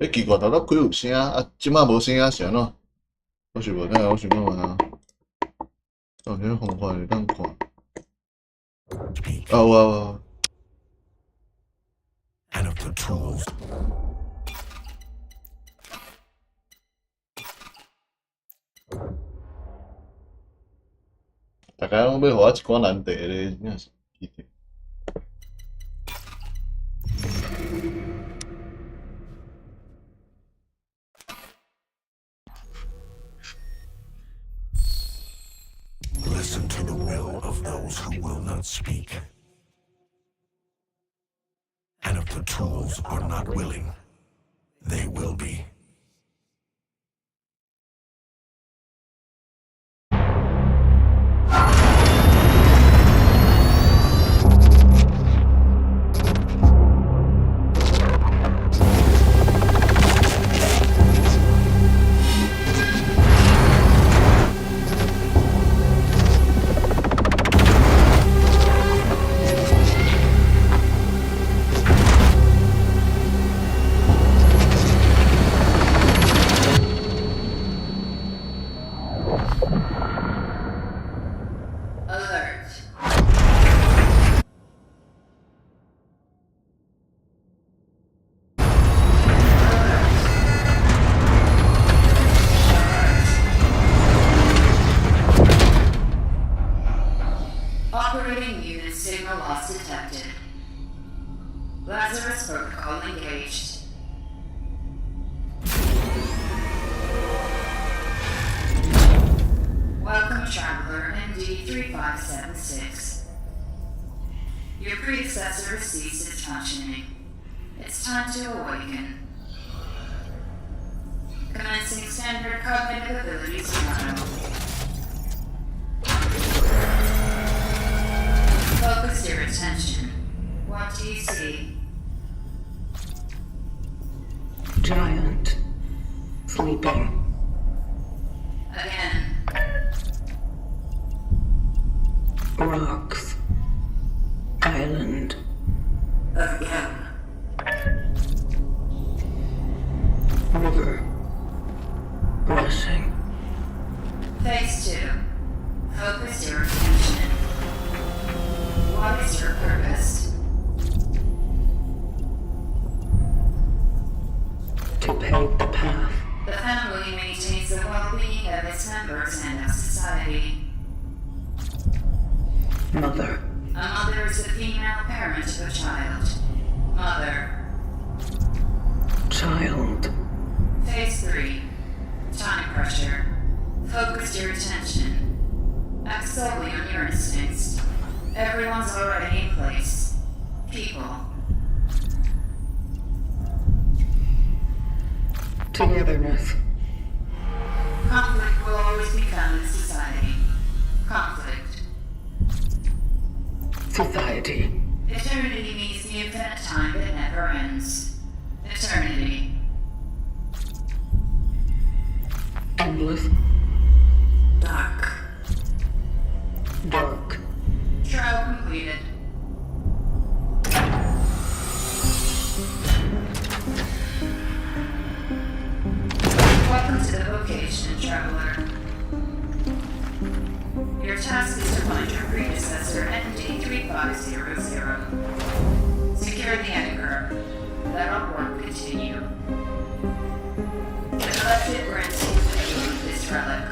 奇怪，头壳开有声，即摆无声是安怎？我是无知，我想看下。哦，迄方法会当看。有。And of the tools. 大家拢要互我一寡难题咧，真正是奇怪。Listen to the will of those who will not speak. And if the tools are not willing, they will be. Operating unit signal loss detected. Lazarus protocol engaged. Welcome, Traveler MD3576. Your predecessor has ceased its functioning. It's time to awaken. Commencing standard cognitive abilities now. Focus your attention. What do you see? Giant. Sleeping. Again. Rocks. Island. Again. River. Rushing. Phase 2. Focus your attention. What is your purpose? To pave the path. The family maintains the well-being of its members and of society. Mother. A mother is the female parent of a child. Mother. Child. Phase 3. Time pressure. Focus your attention. Act solely on your instincts. Everyone's already in place. People. Togetherness. Conflict will always be found in society. Conflict. Society. Eternity means the infinite time that never ends. Eternity. Endless. Dark. Dark. Trial completed. Welcome to the vocation, Traveler. Your task is to find your predecessor, ND3500. Secure the anchor. Let our work continue. The collective grants you this relic.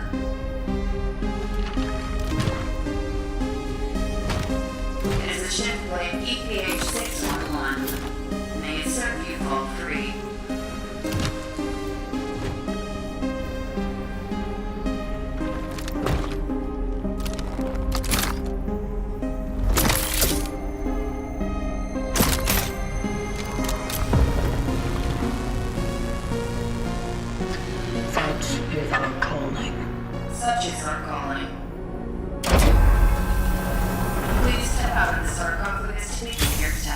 It is a ship blade EPH-611. May it serve you all free. Such is our calling. Such is our calling. Please step out of the sarcophagus to begin your task.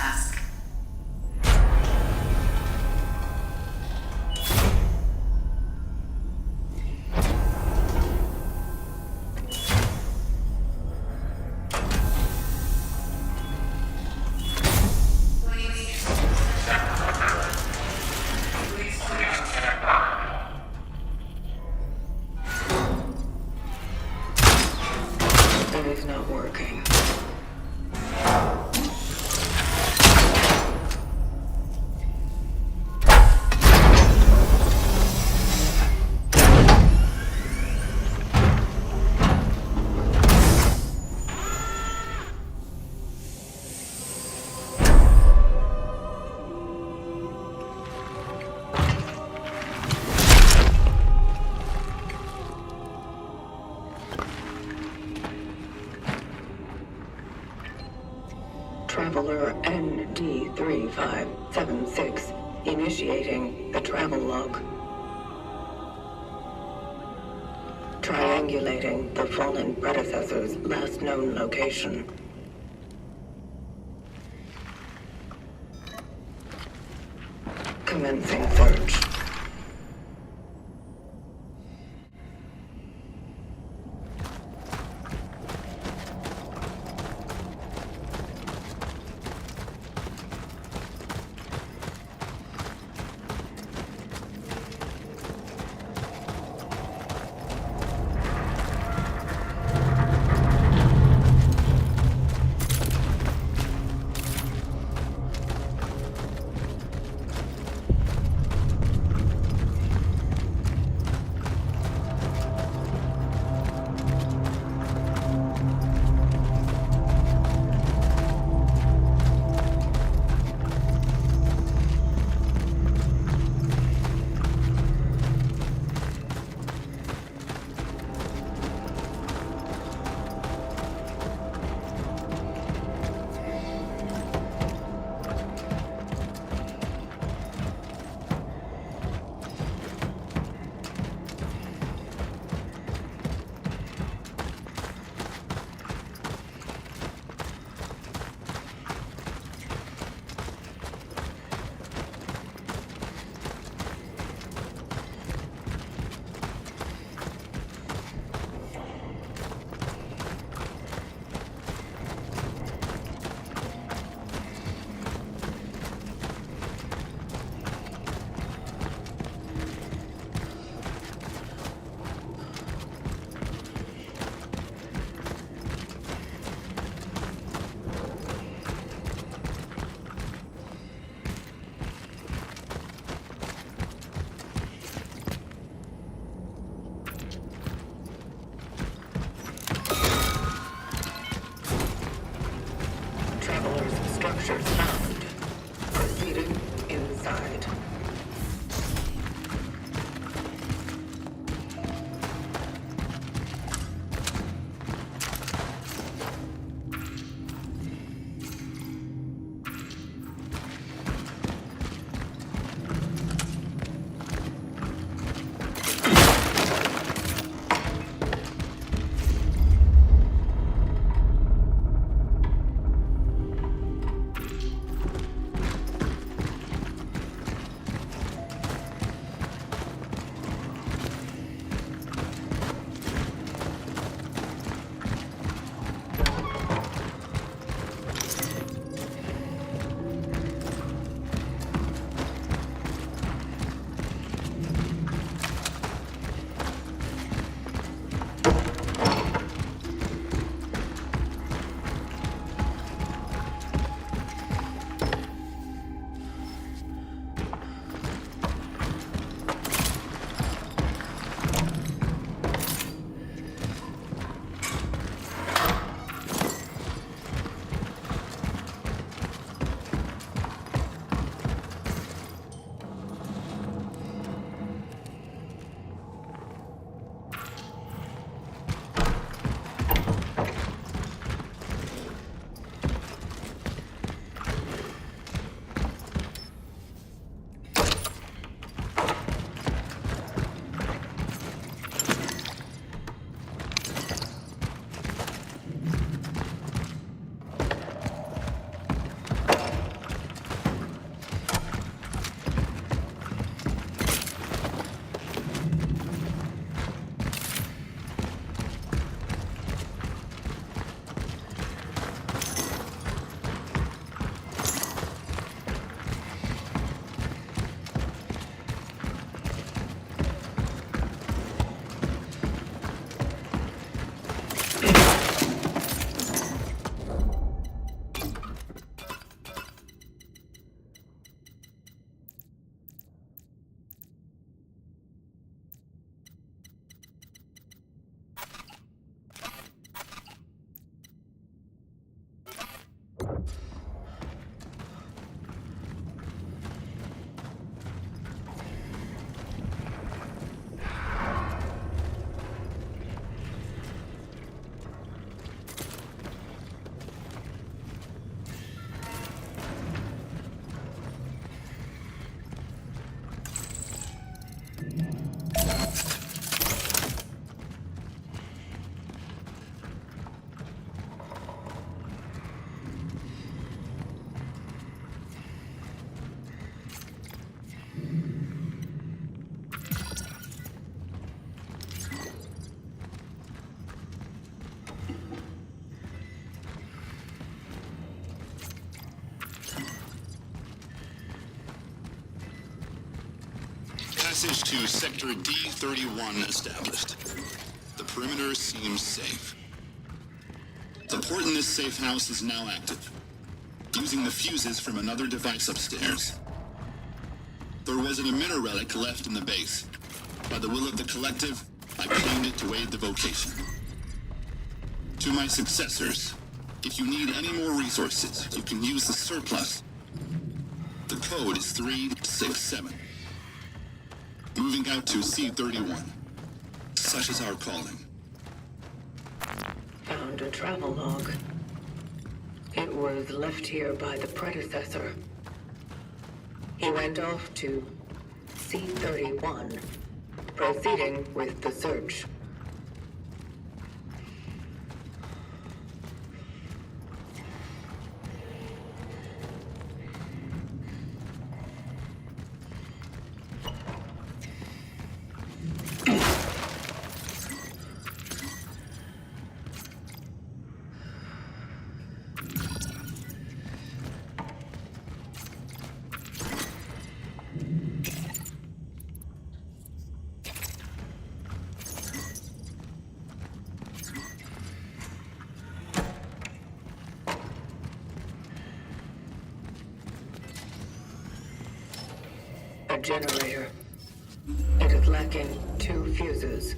3576. Initiating the travel log. Triangulating the fallen predecessor's last known location. Commencing search. Structures found. Proceeding inside. Message to Sector D31 established. The perimeter seems safe. The port in this safe house is now active, using the fuses from another device upstairs. There was an emitter relic left in the base. By the will of the collective, I claimed it to aid the vocation. To my successors, if you need any more resources, you can use the surplus. The code is 367. Moving out to C31. Such is our calling. Found a travel log. It was left here by the predecessor. He went off to C31, proceeding with the search. A generator. It is lacking 2 fuses.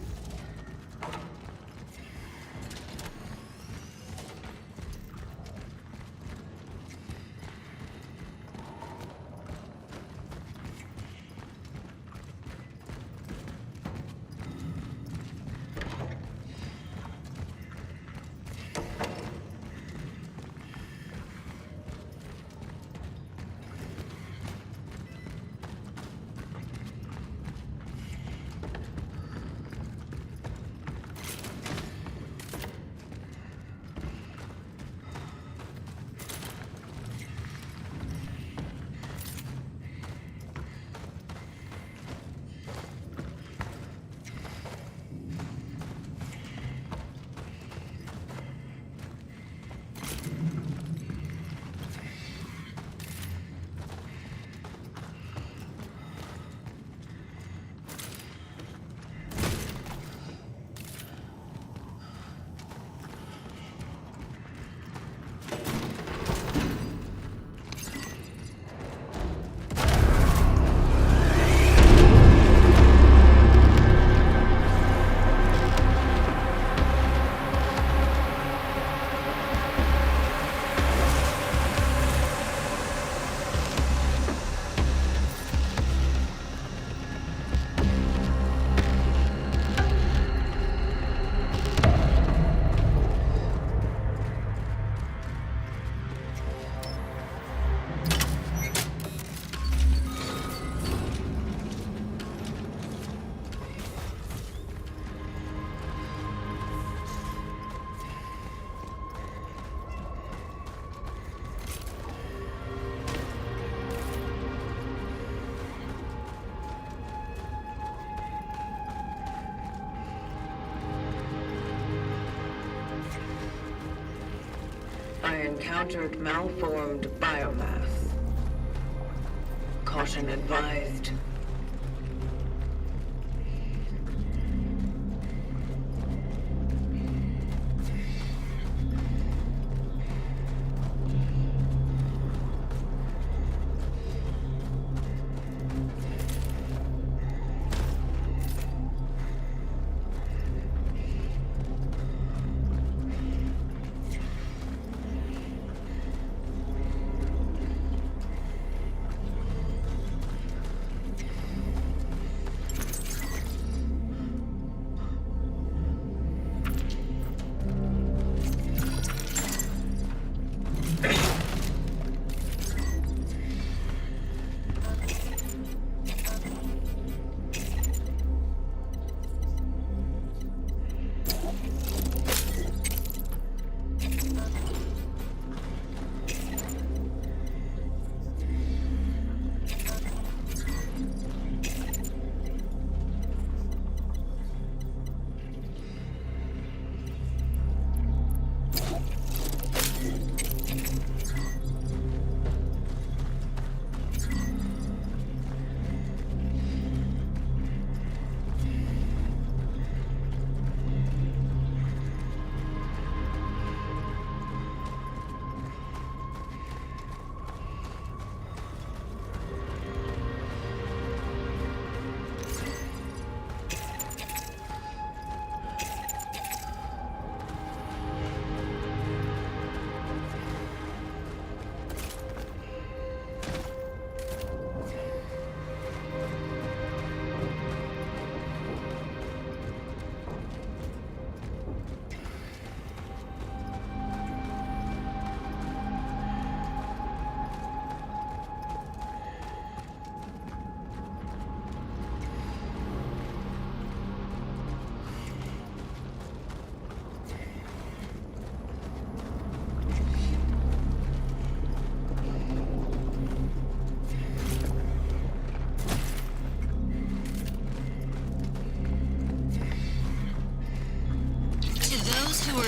I encountered malformed biomass. Caution advised.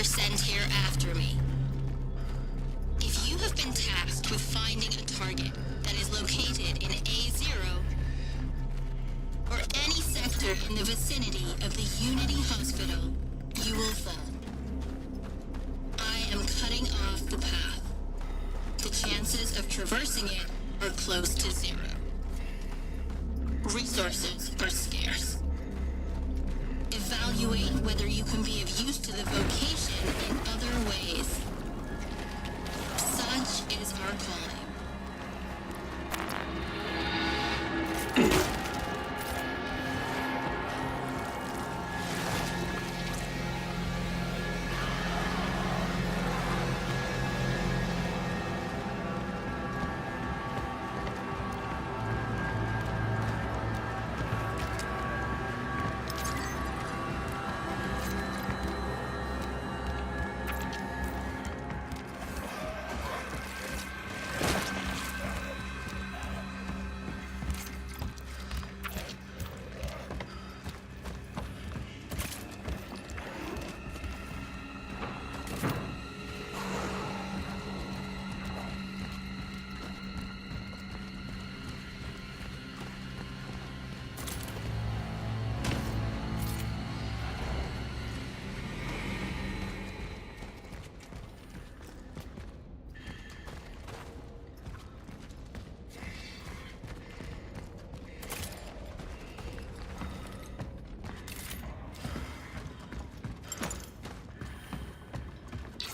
were sent here after me. If you have been tasked with finding a target that is located in A0 or any sector in the vicinity of the Unity Hospital, you will fall. I am cutting off the path. The chances of traversing it are close to zero. Resources are scarce. Evaluate whether you can be of use to the vocation in other ways. Such is our calling.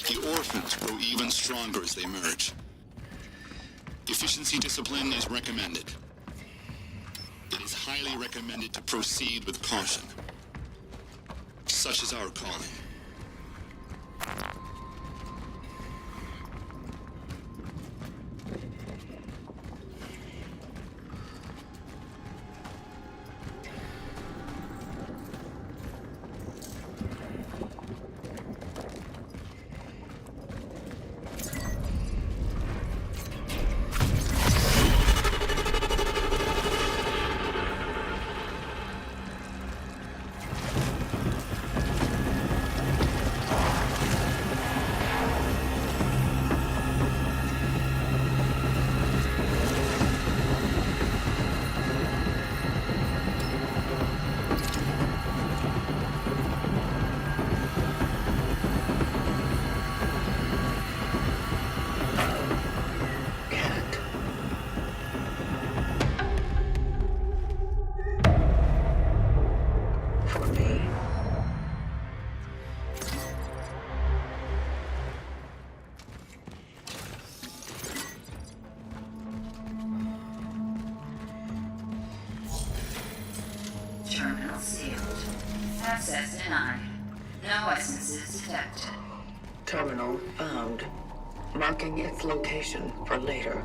The orphans grow even stronger as they merge. Efficiency discipline is recommended. It is highly recommended to proceed with caution. Such is our calling. Terminal sealed. Access denied. No essences detected. Terminal found. Marking its location for later.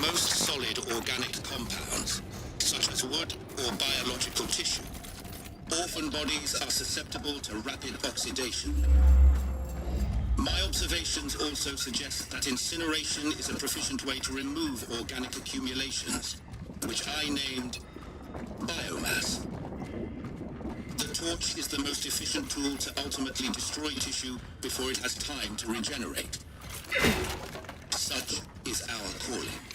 most solid organic compounds, such as wood or biological tissue. Orphan bodies are susceptible to rapid oxidation. My observations also suggest that incineration is a proficient way to remove organic accumulations, which I named biomass. The torch is the most efficient tool to ultimately destroy tissue before it has time to regenerate. Such is our calling.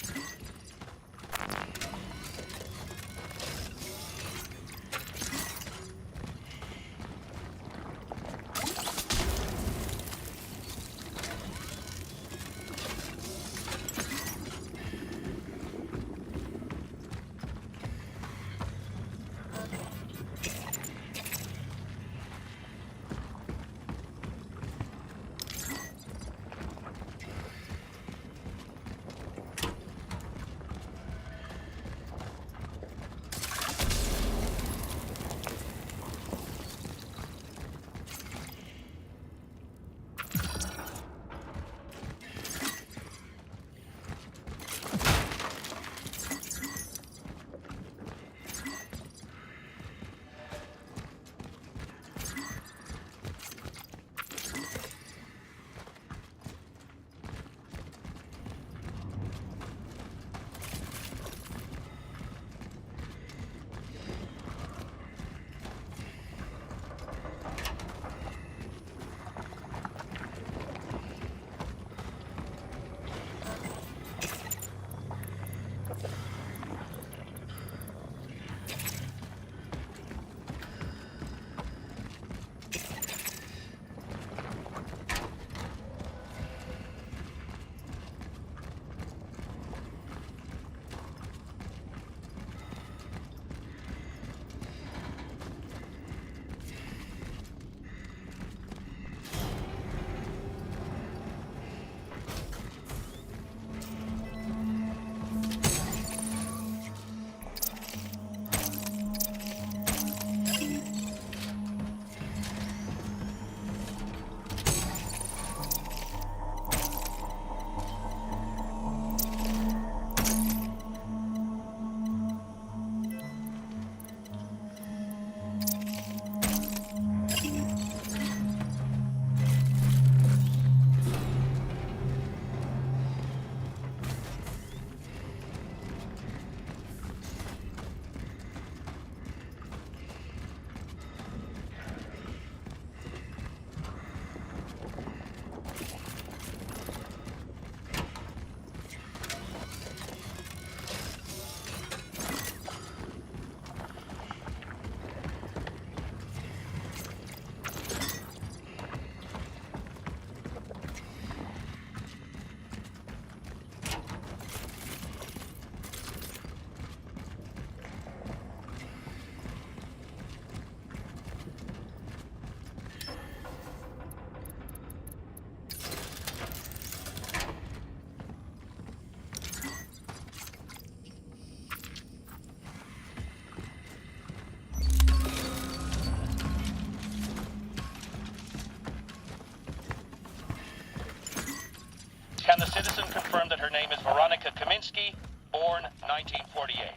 Can the citizen confirm that her name is Veronica Kaminsky, born 1948?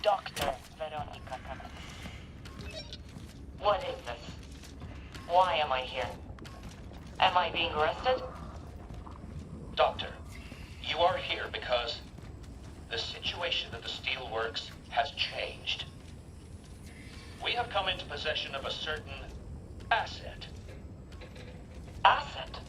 Dr. Veronica Kaminsky. What is this? Why am I here? Am I being arrested? Doctor, you are here because the situation at the Steelworks has changed. We have come into possession of a certain asset. Asset?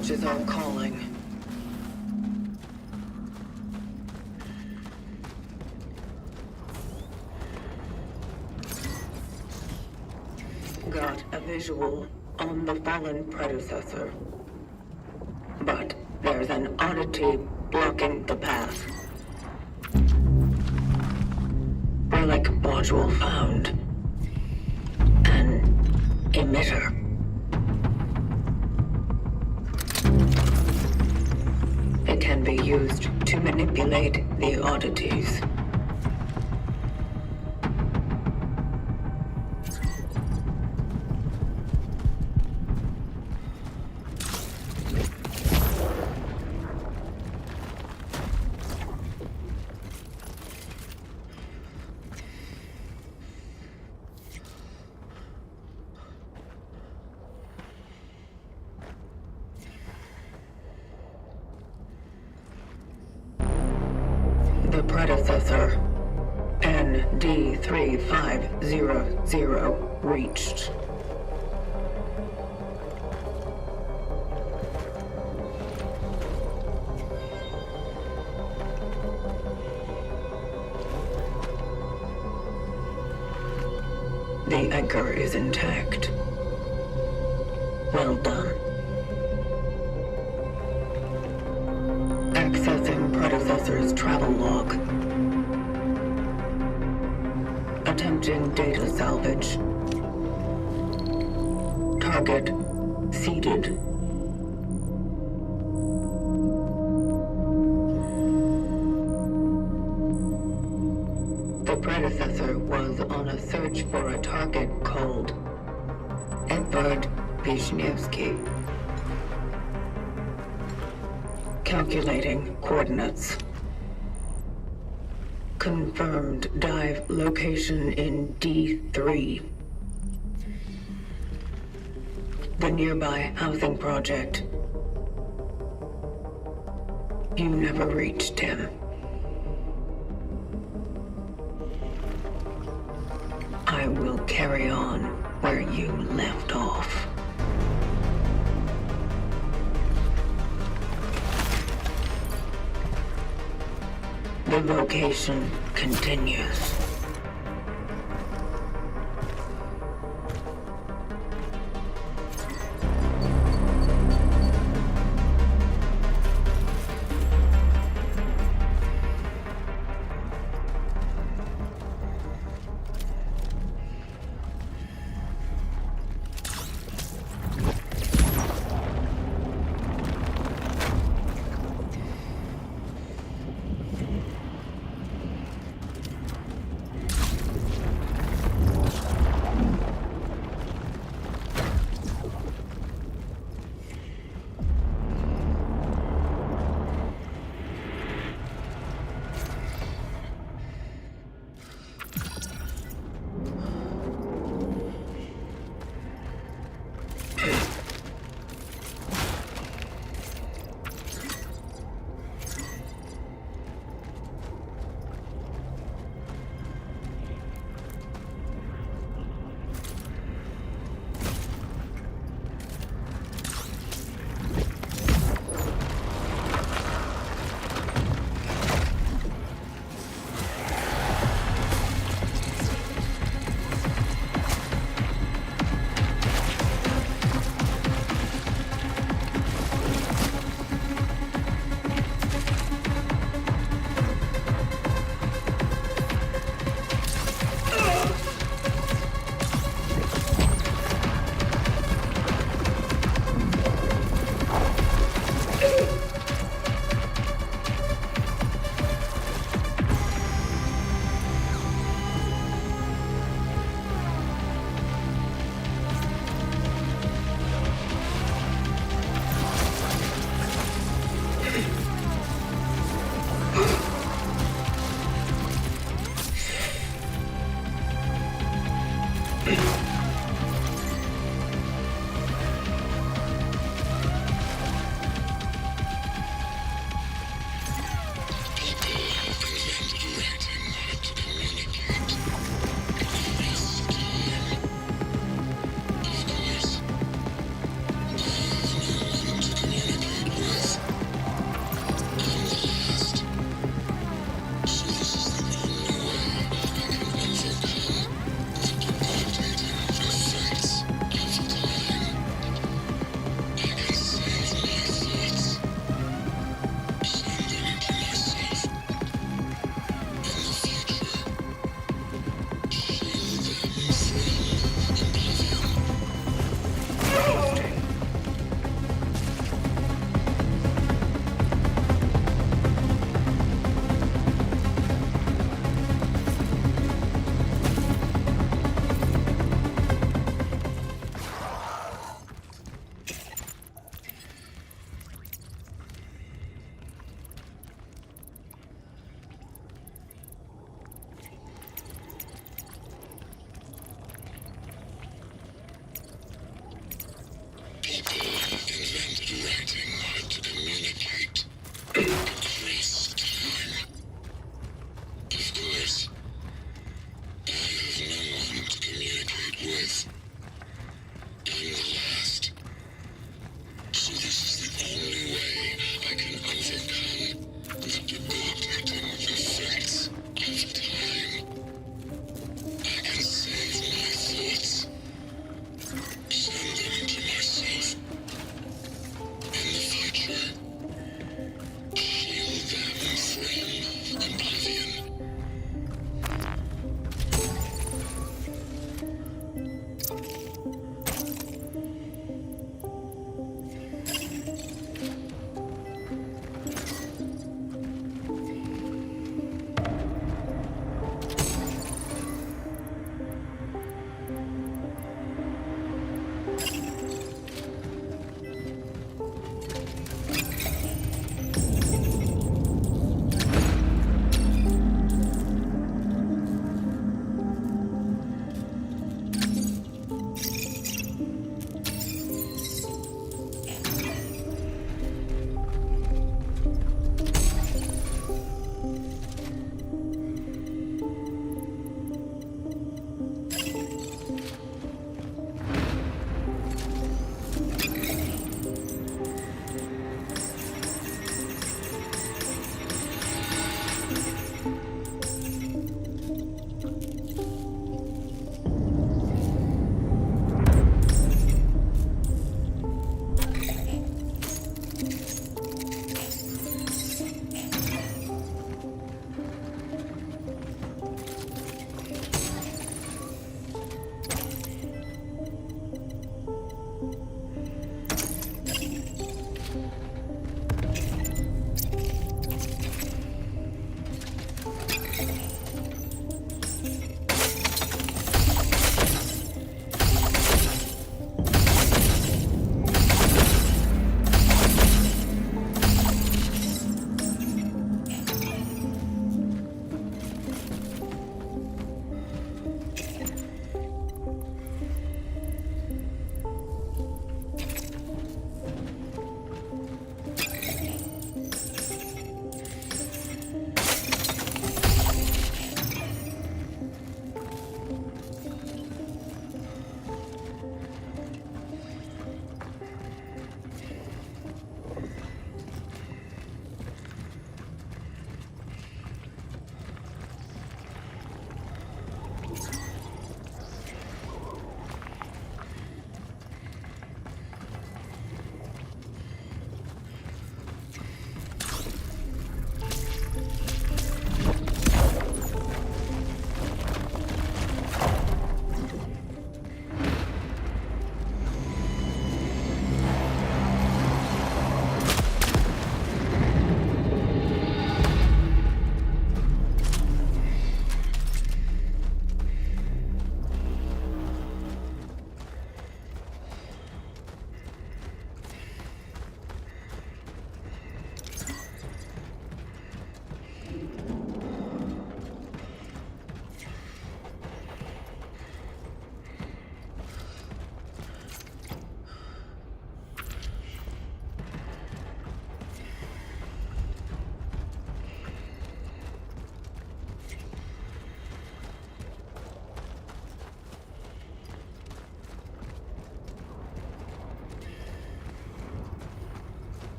Such is our calling. Got a visual on the fallen predecessor. But there's an oddity blocking the path. Relic module found. An emitter. It can be used to manipulate the oddities. The predecessor, ND3500, reached. The anchor is intact. Well done. Accessing predecessor's travel log. Attempting data salvage. Target seeded. The predecessor was on a search for a target called Edvard Wisniewski. Calculating coordinates. Confirmed dive location in D3. The nearby housing project. You never reached him. I will carry on where you left off. The vocation continues.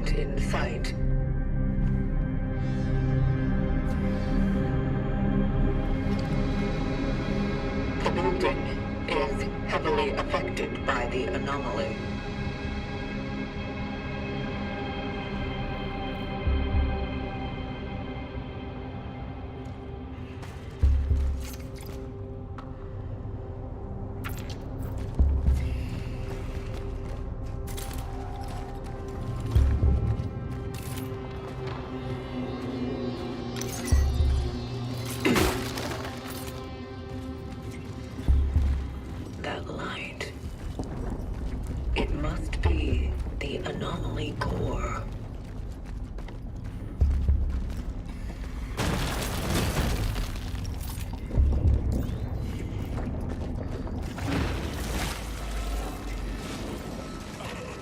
point in sight. The building is heavily affected by the anomaly. That light. It must be the anomaly core.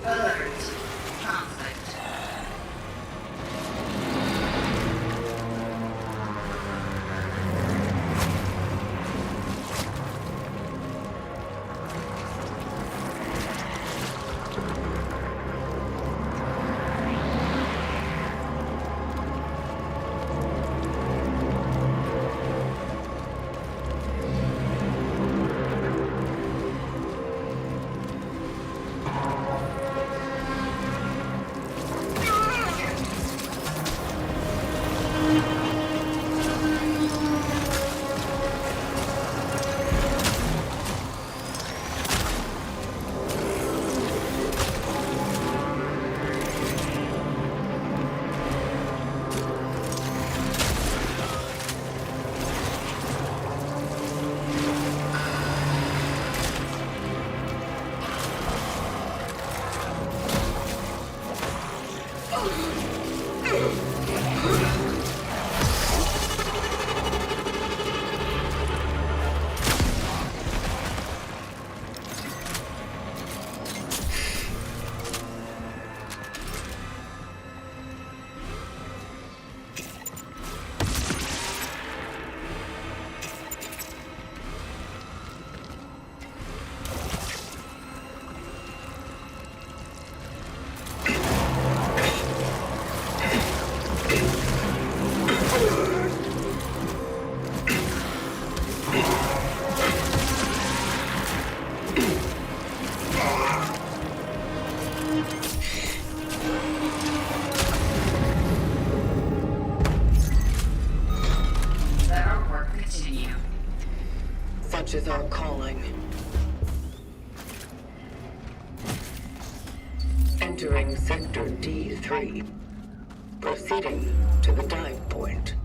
Alert. Conflict. Let our work continue. Such is our calling. Entering Sector D3. Proceeding to the dive point.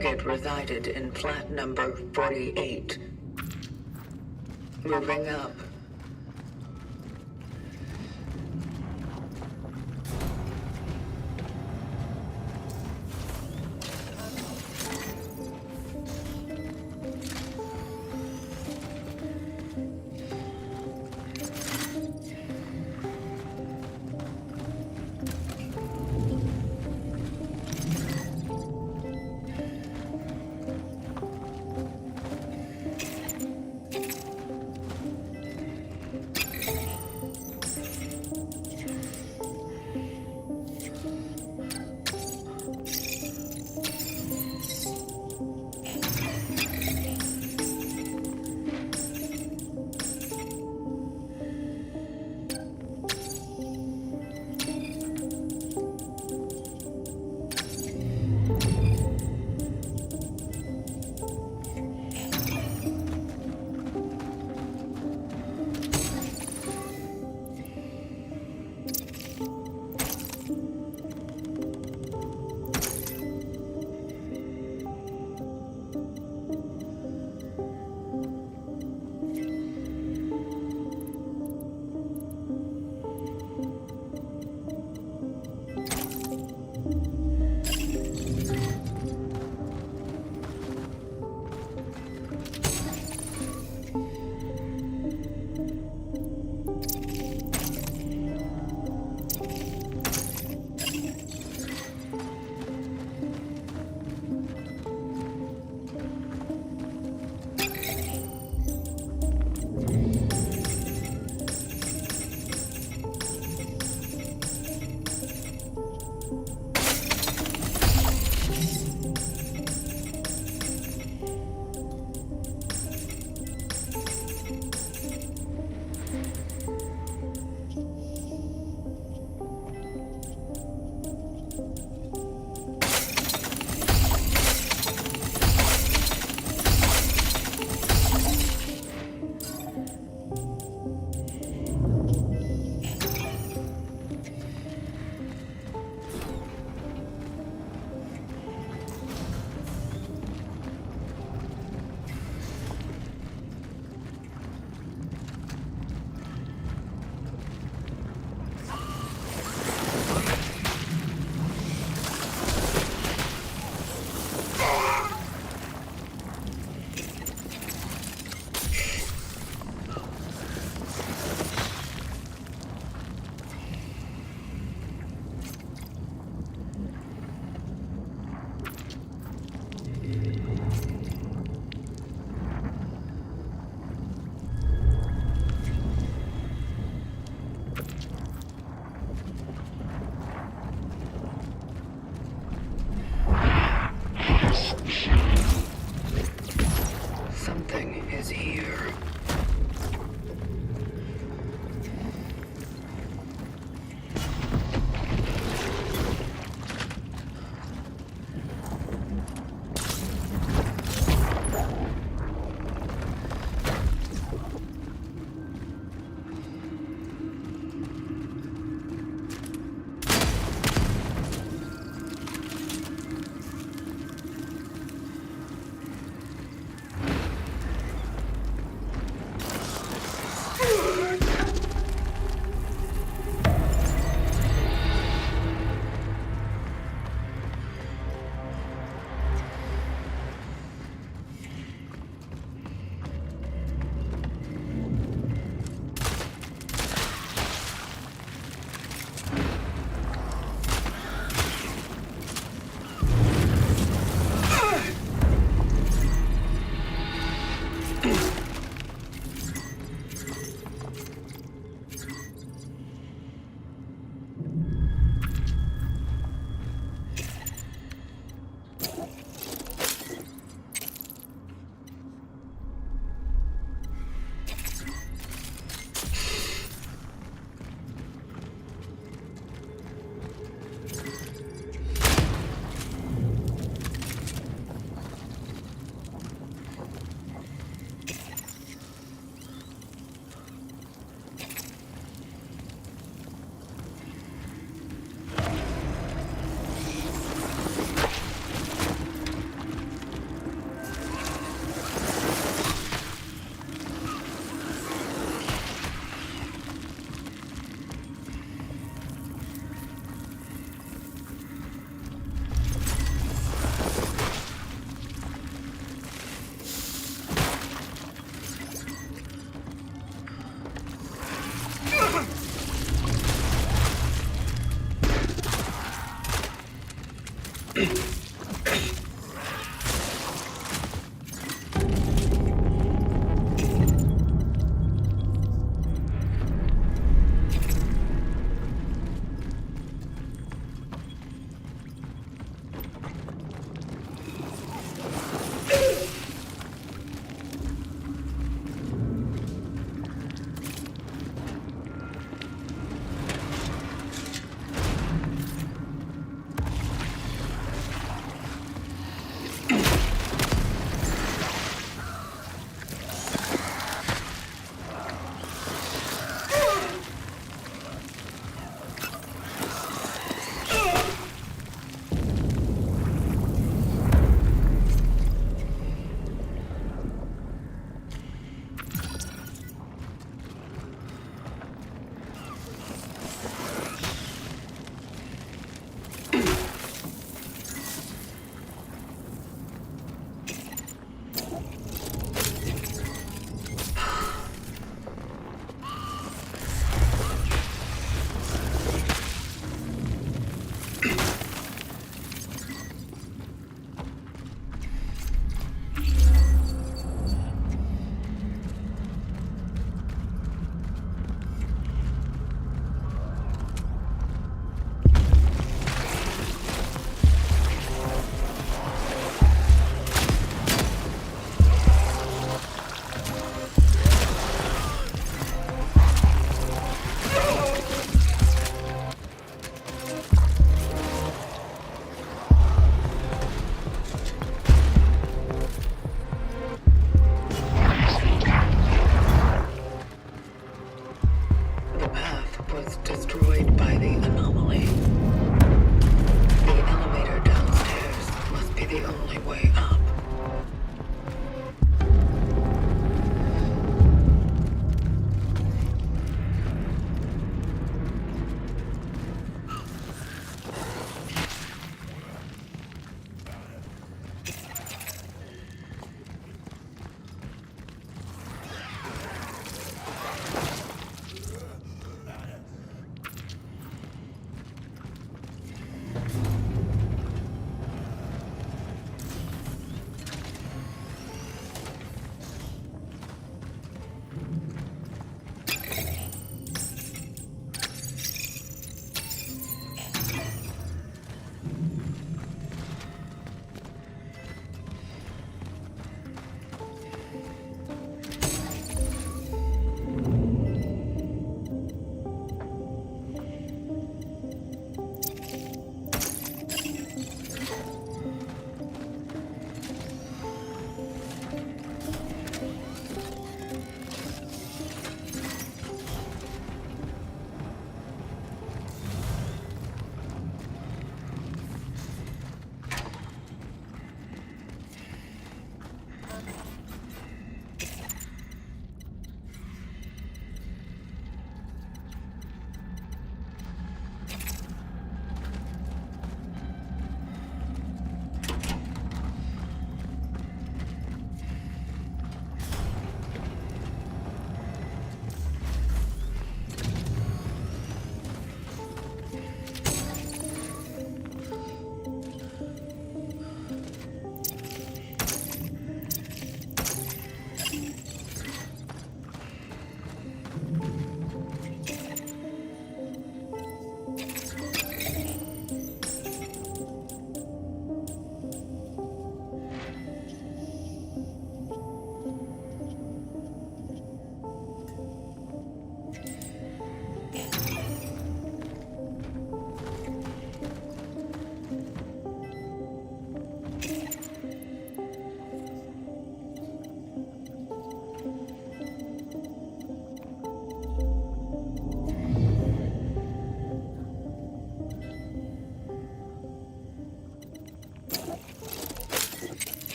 target resided in flat number 48. Moving up.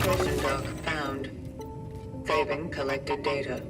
Communication dock found. Saving collected data.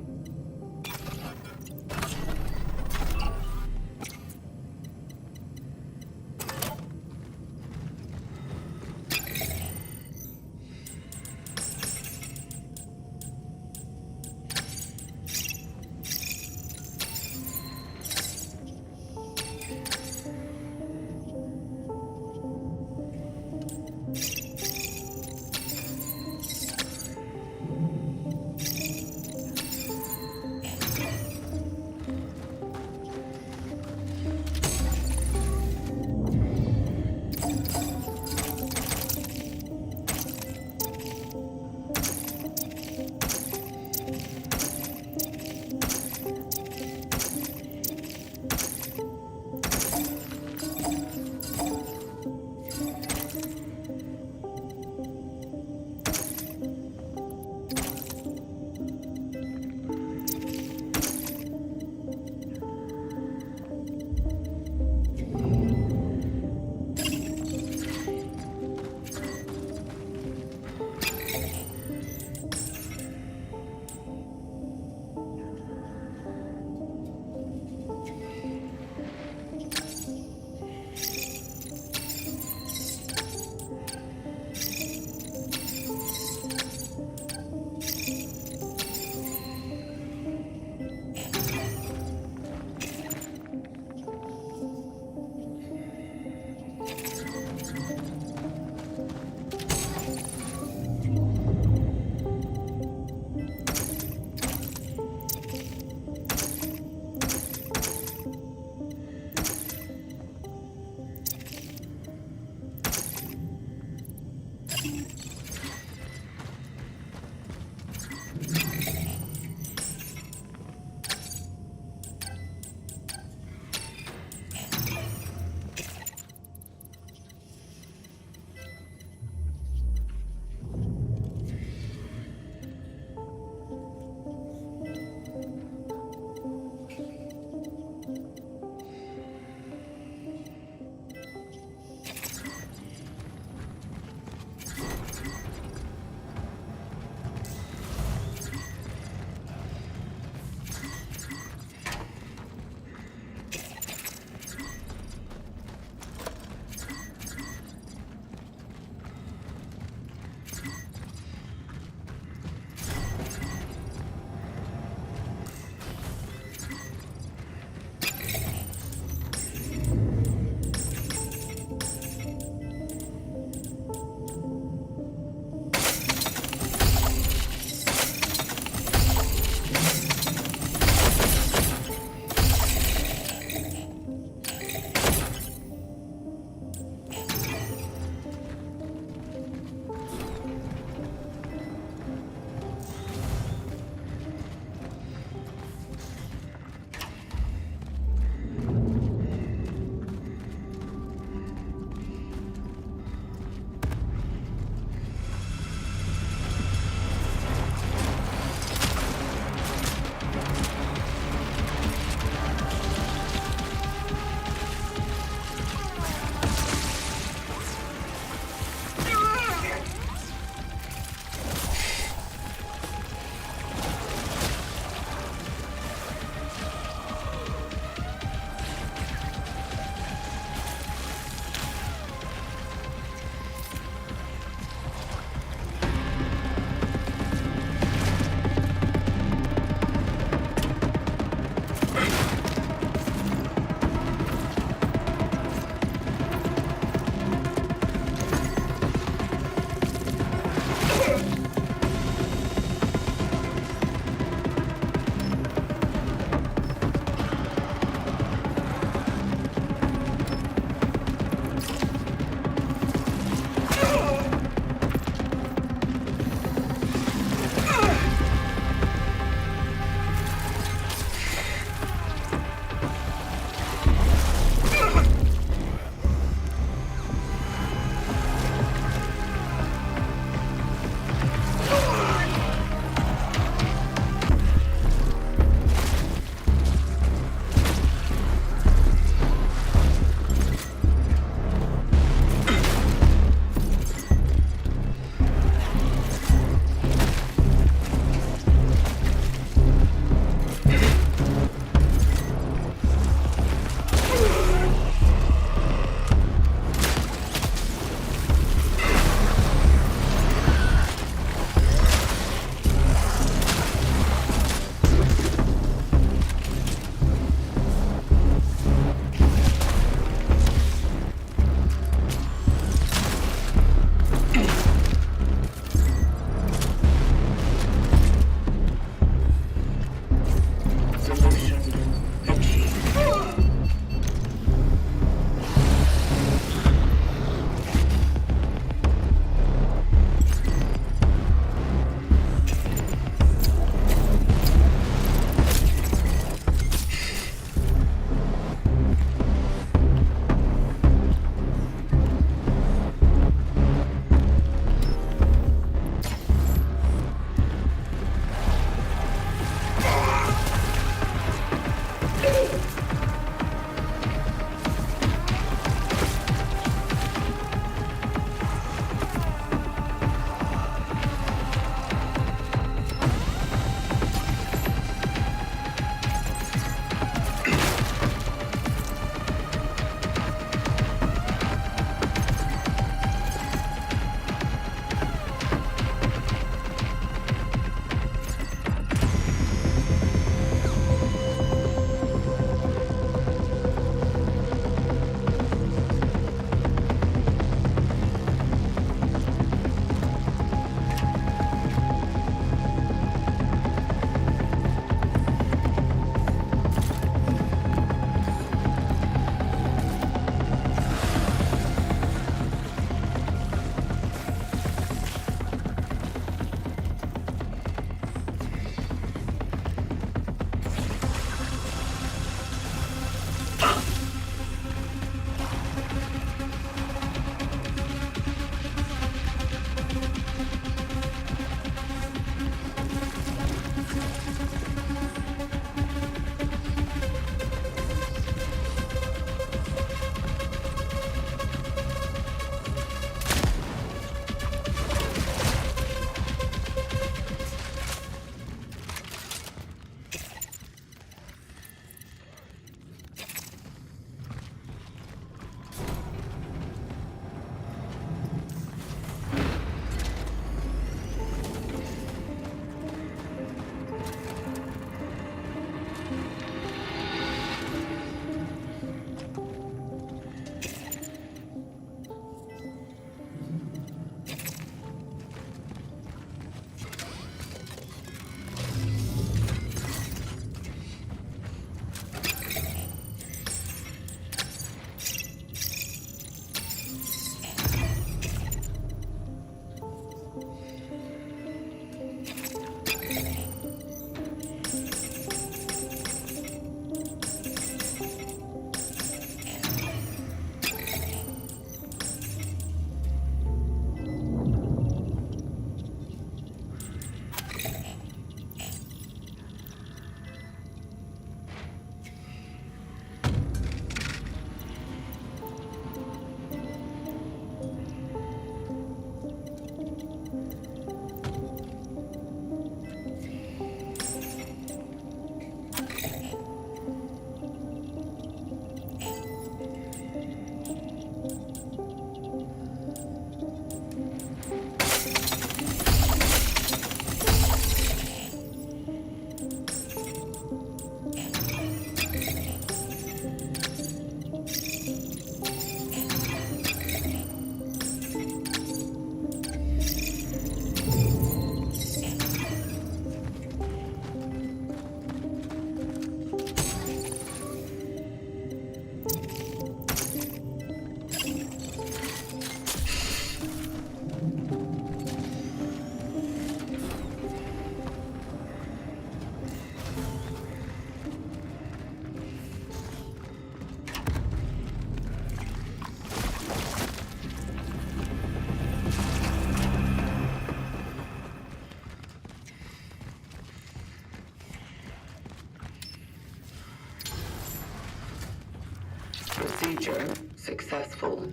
Procedure successful.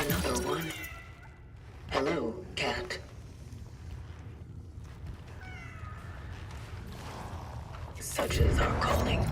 Another one. Hello, cat. Such is our calling.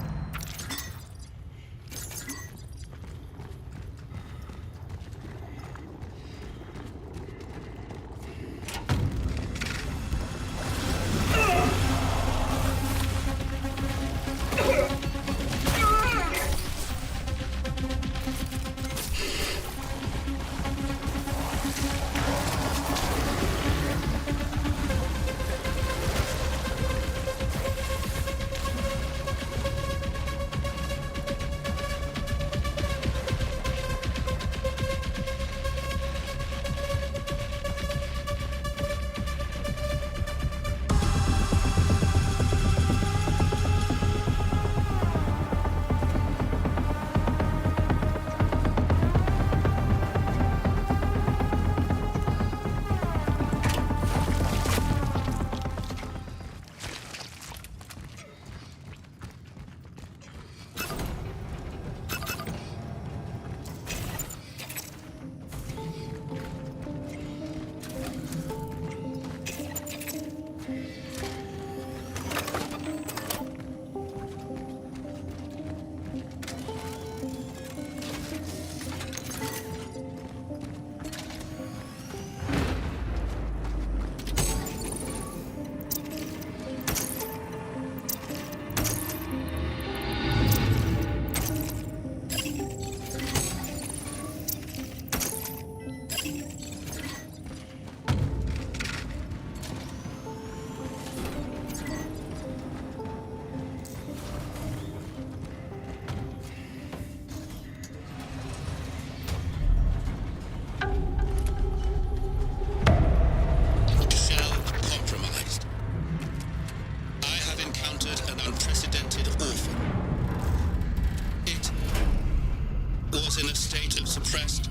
in a state of suppressed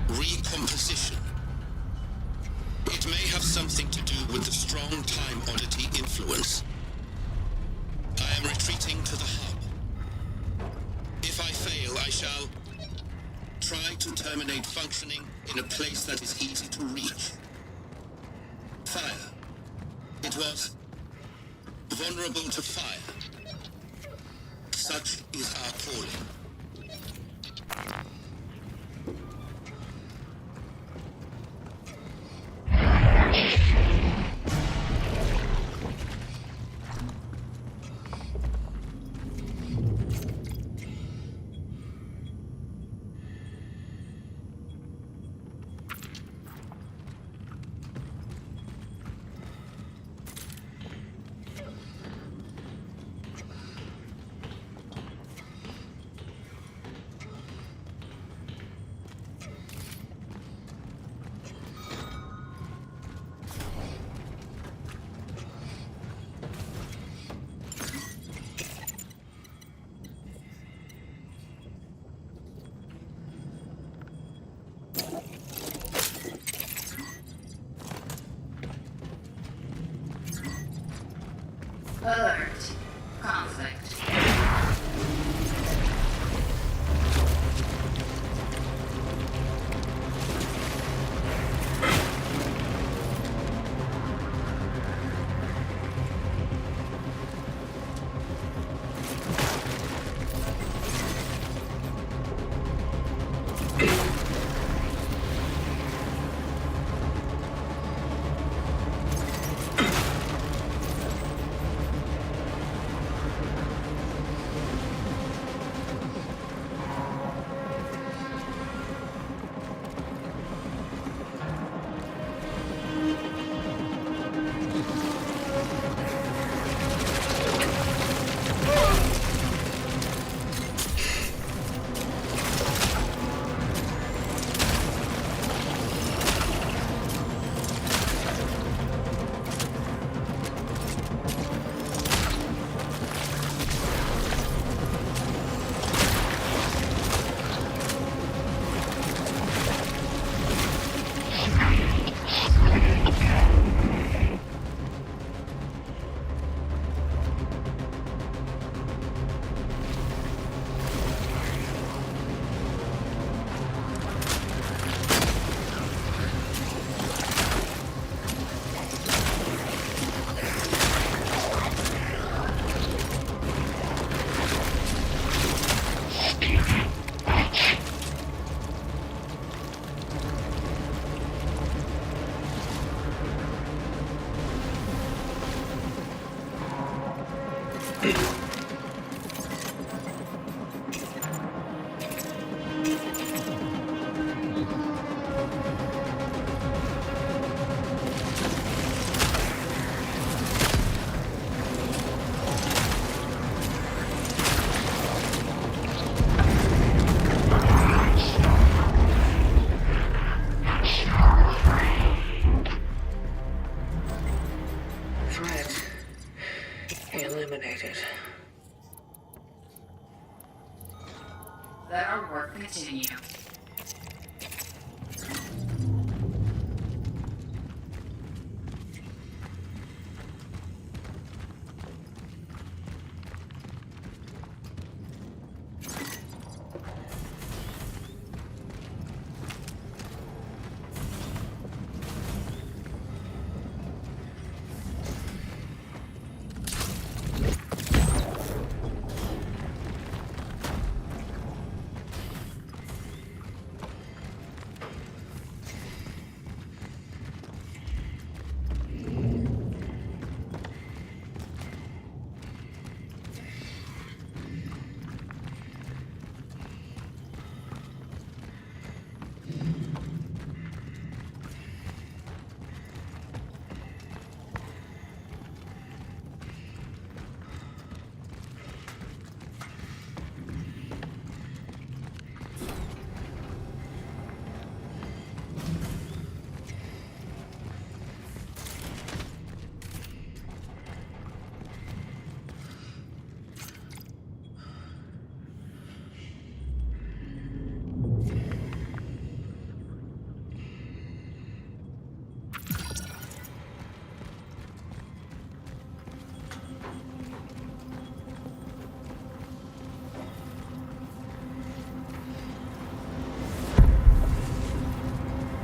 recomposition. It may have something to do with the strong Time Oddity influence. I am retreating to the hub. If I fail, I shall try to terminate functioning in a place that is easy to reach. Fire. It was vulnerable to fire. Such is our calling. Alert. Conflict. Threat eliminated. Let our work continue.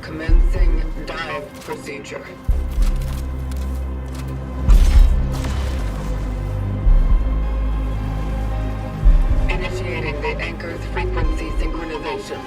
Commencing dive procedure. Initiating the anchor's frequency synchronization.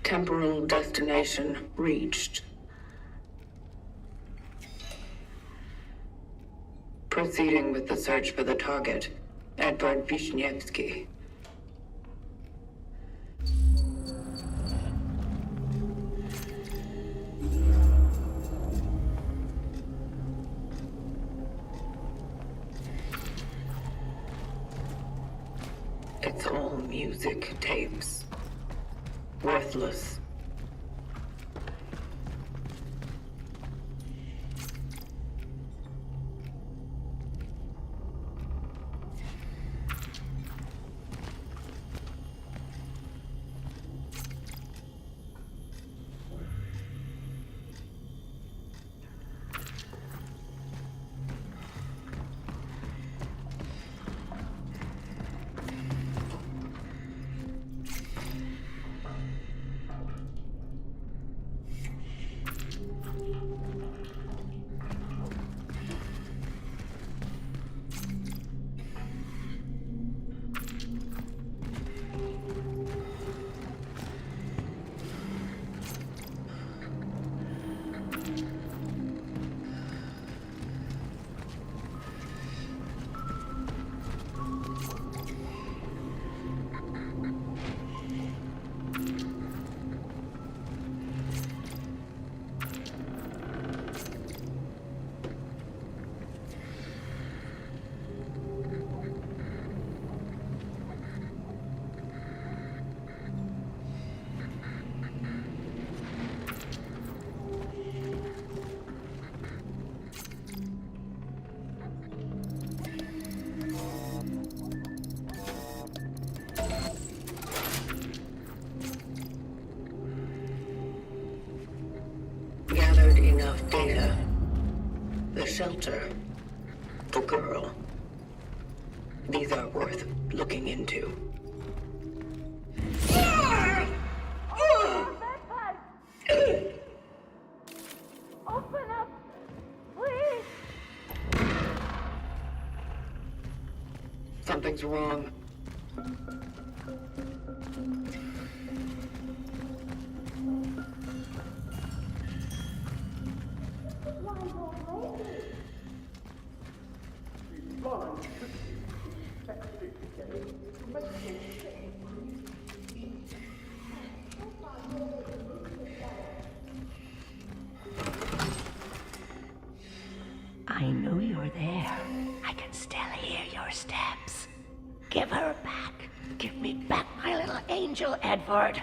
Temporal destination reached. Proceeding with the search for the target, Edward Vishnevsky. It's all music tapes. Worthless. Gathered enough data. The shelter. The girl. These are worth looking into. Open up, please. Something's wrong. I know you're there. I can still hear your steps. Give her back. Give me back my little angel, Edvard.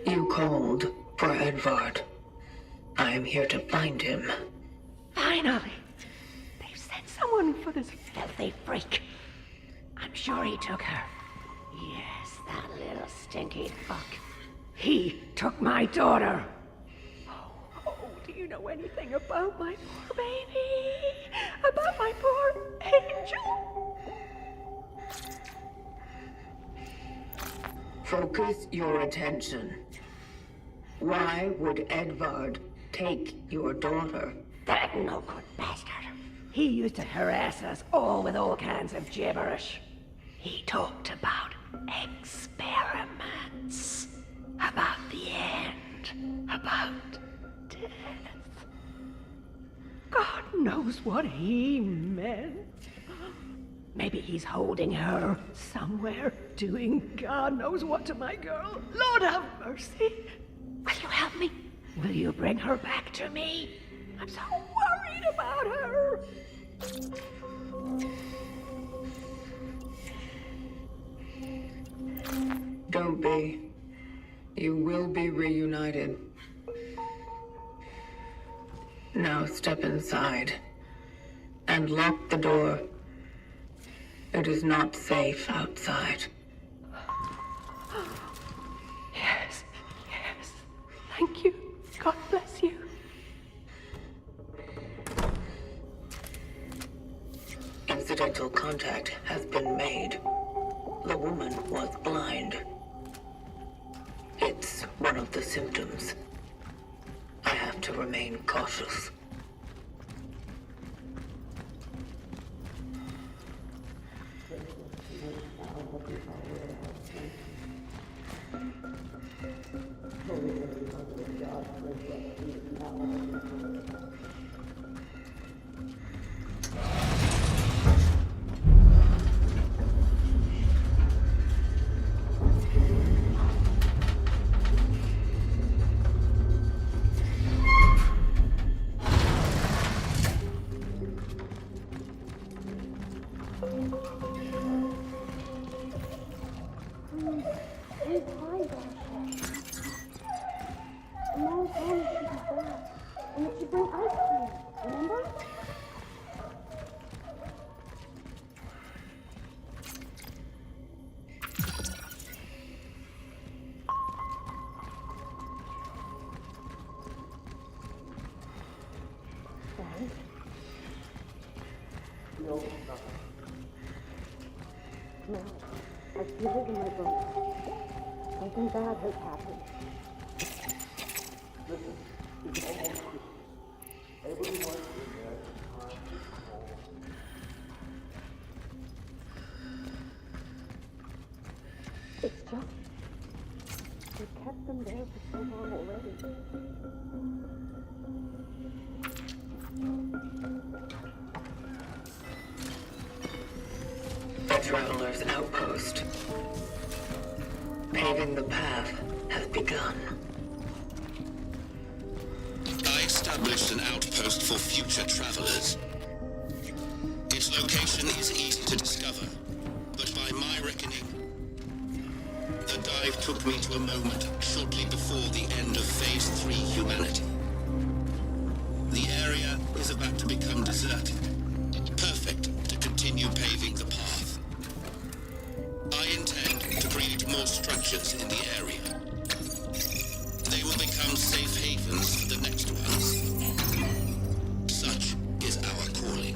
You called for Edvard. I am here to find him. Finally! They've sent someone for this filthy freak. I'm sure he took her. Yes, that little stinky fuck. He took my daughter. Oh, do you know anything about my poor baby? About my poor angel? Focus your attention. Why would Edvard take your daughter? That no good bastard. He used to harass us all with all kinds of gibberish. He talked about experiments, about the end, about death. God knows what he meant. Maybe he's holding her somewhere, doing God knows what to my girl. Lord have mercy. Will you help me? Will you bring her back to me? I'm so worried about her. Don't be. You will be reunited. Now step inside and lock the door. It is not safe outside. Yes, yes. Thank you. God bless you. Incidental contact has been made. The woman was blind. It's one of the symptoms. I have to remain cautious. Mel, I feel it in my bones. Something bad has happened. It's just... we've kept them there for so long already. The Traveler's outpost. Paving the path has begun. I established an outpost for future travelers. Its location is easy to discover, but by my reckoning, the dive took me to a moment shortly before the end of Phase 3 humanity. The area is about to become deserted, perfect to continue paving the path. I intend to create more structures in the area. They will become safe havens for the next ones. Such is our calling.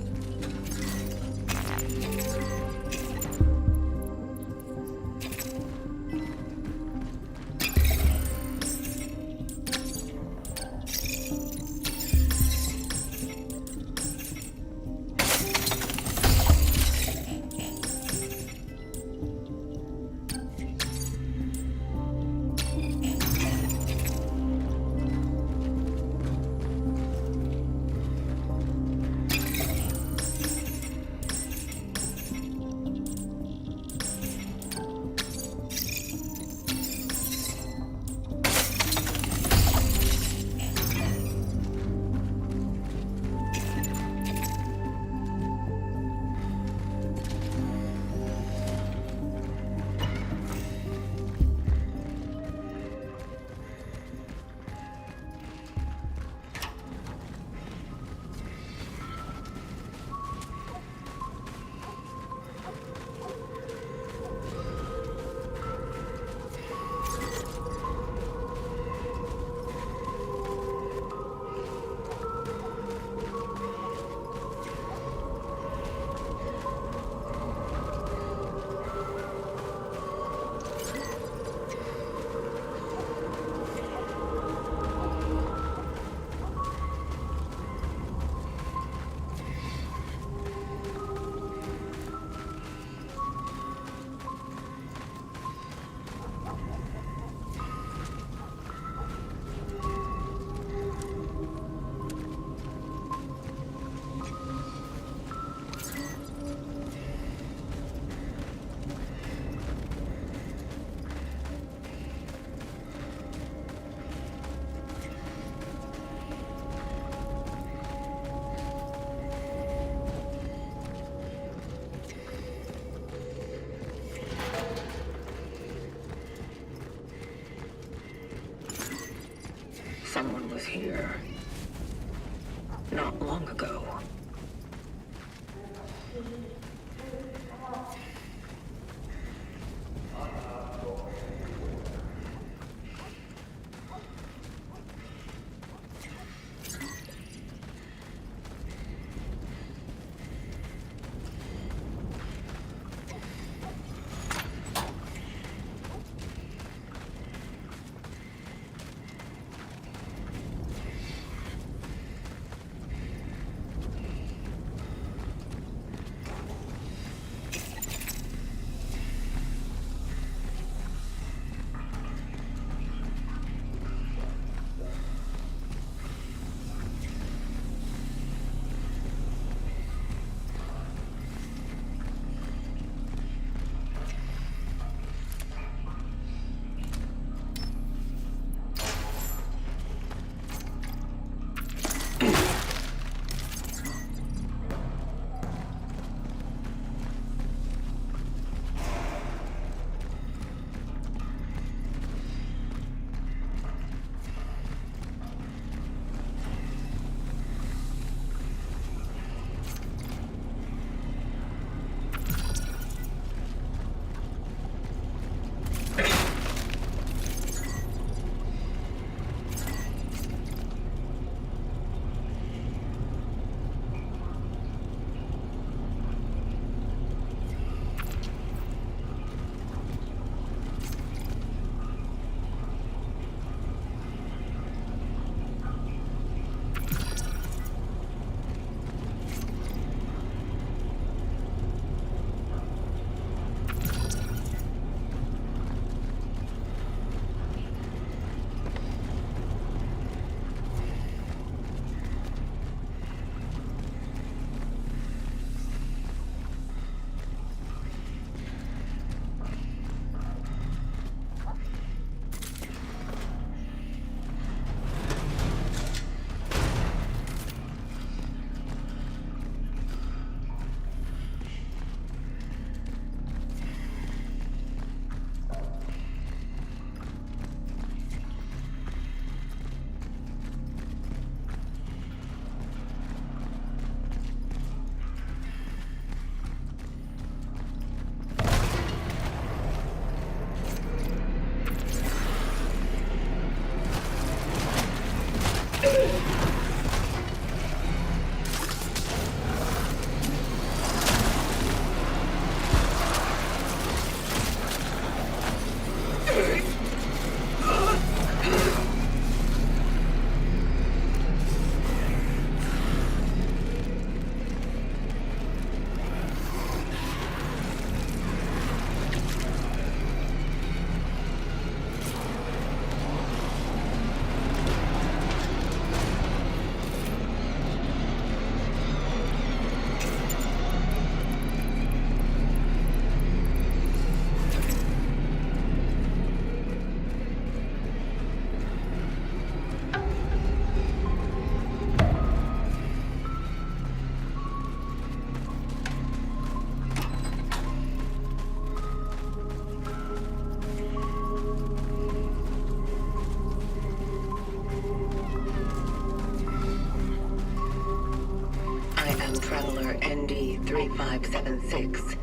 Sector ND-3576.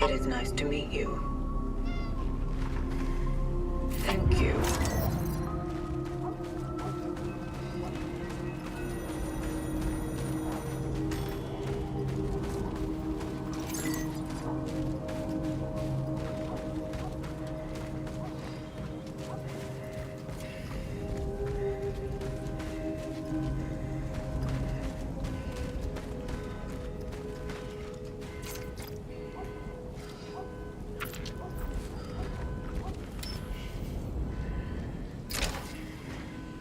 It is nice to meet you. Thank you.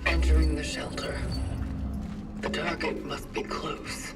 Entering the shelter. The target must be close.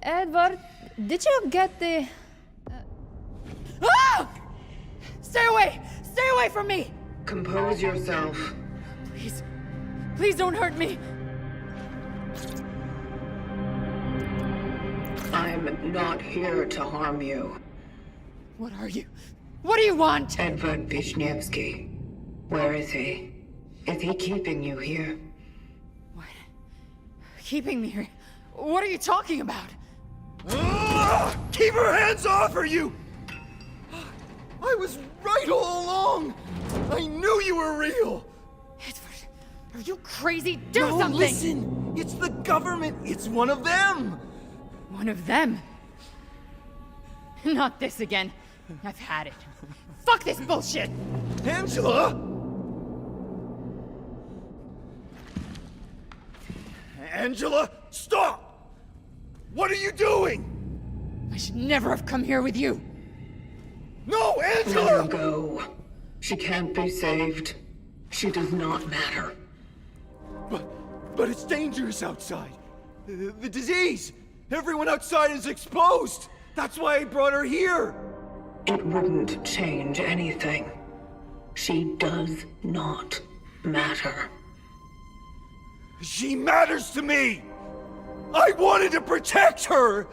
Edward, did you get the... Ah! Stay away! Stay away from me! Compose yourself. Please. Please don't hurt me. I'm not here to harm you. What are you? What do you want? Edward Wisniewski. Where is he? Is he keeping you here? What? Keeping me here? What are you talking about? Keep her hands off her, you! I was right all along! I knew you were real! Edward, are you crazy? Do No, something! Listen! It's the government! It's one of them! One of them? Not this again. I've had it. Fuck this bullshit! Angela! Angela, stop! What are you doing? I should never have come here with you. No, Let Angela! her go. She can't be saved. She does not matter. But it's dangerous outside. The disease! Everyone outside is exposed! That's why I brought her here! It wouldn't change anything. She does not matter. She matters to me! I wanted to protect her!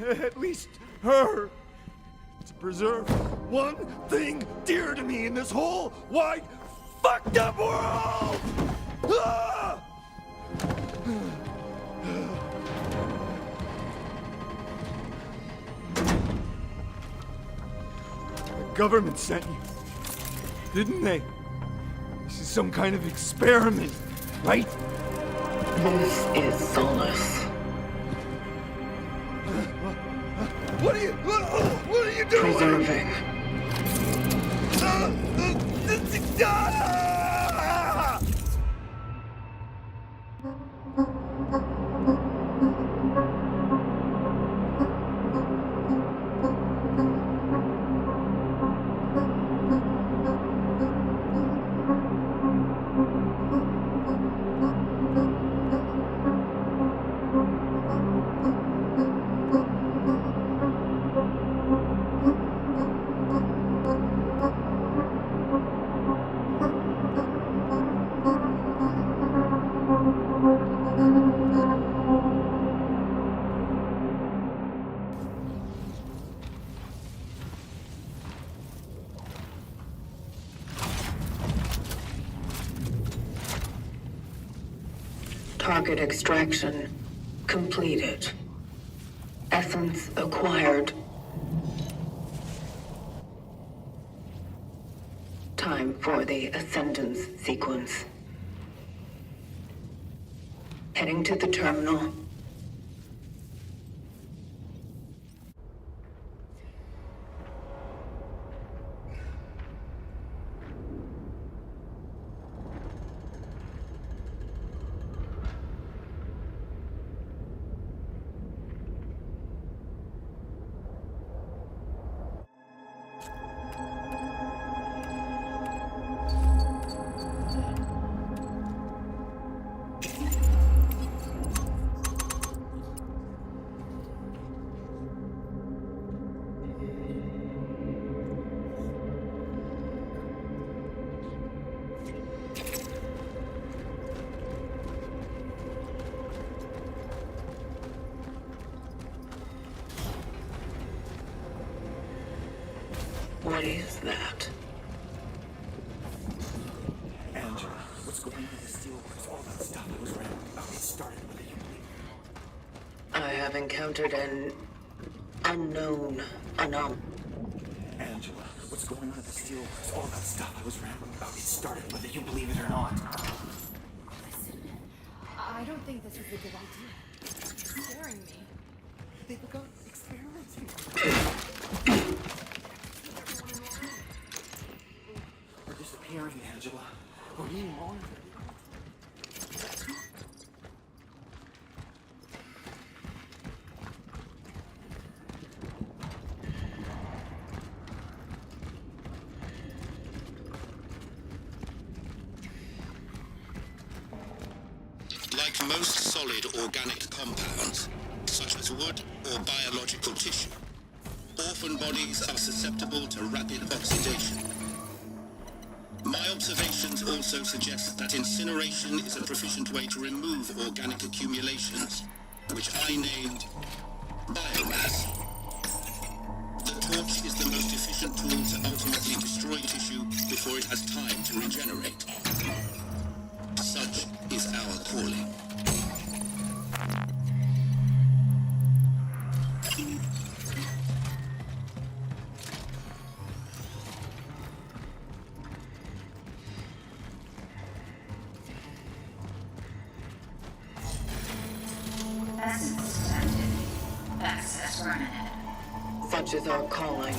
At least her. To preserve one thing dear to me in this whole wide, fucked up world! Ah! The government sent you, didn't they? This is some kind of experiment, right? This is Solace. What are you doing? Preserving. Ah! Target extraction completed. Essence acquired. Time for the Ascendance sequence. Heading to the terminal. What is that? Angela, what's going on with the Steelworks? All that stuff I was rambling about. It started with a human. I have encountered an unknown anomaly. Angela, what's going on at the Steelworks? All that stuff I was rambling about. It started whether you believe it or not. Listen, I don't think this is a good idea. It's scaring me. They begun experimenting. We're disappearing, Angela. We're being monitored. Like most solid organic compounds, such as wood or biological tissue, orphan bodies are susceptible to rapid oxidation. My observations also suggest that incineration is a proficient way to remove organic accumulations, which I named biomass. The torch is the most efficient tool to ultimately destroy tissue before it has time to regenerate. Such is our calling. Essence detected. Access granted. Such is our calling.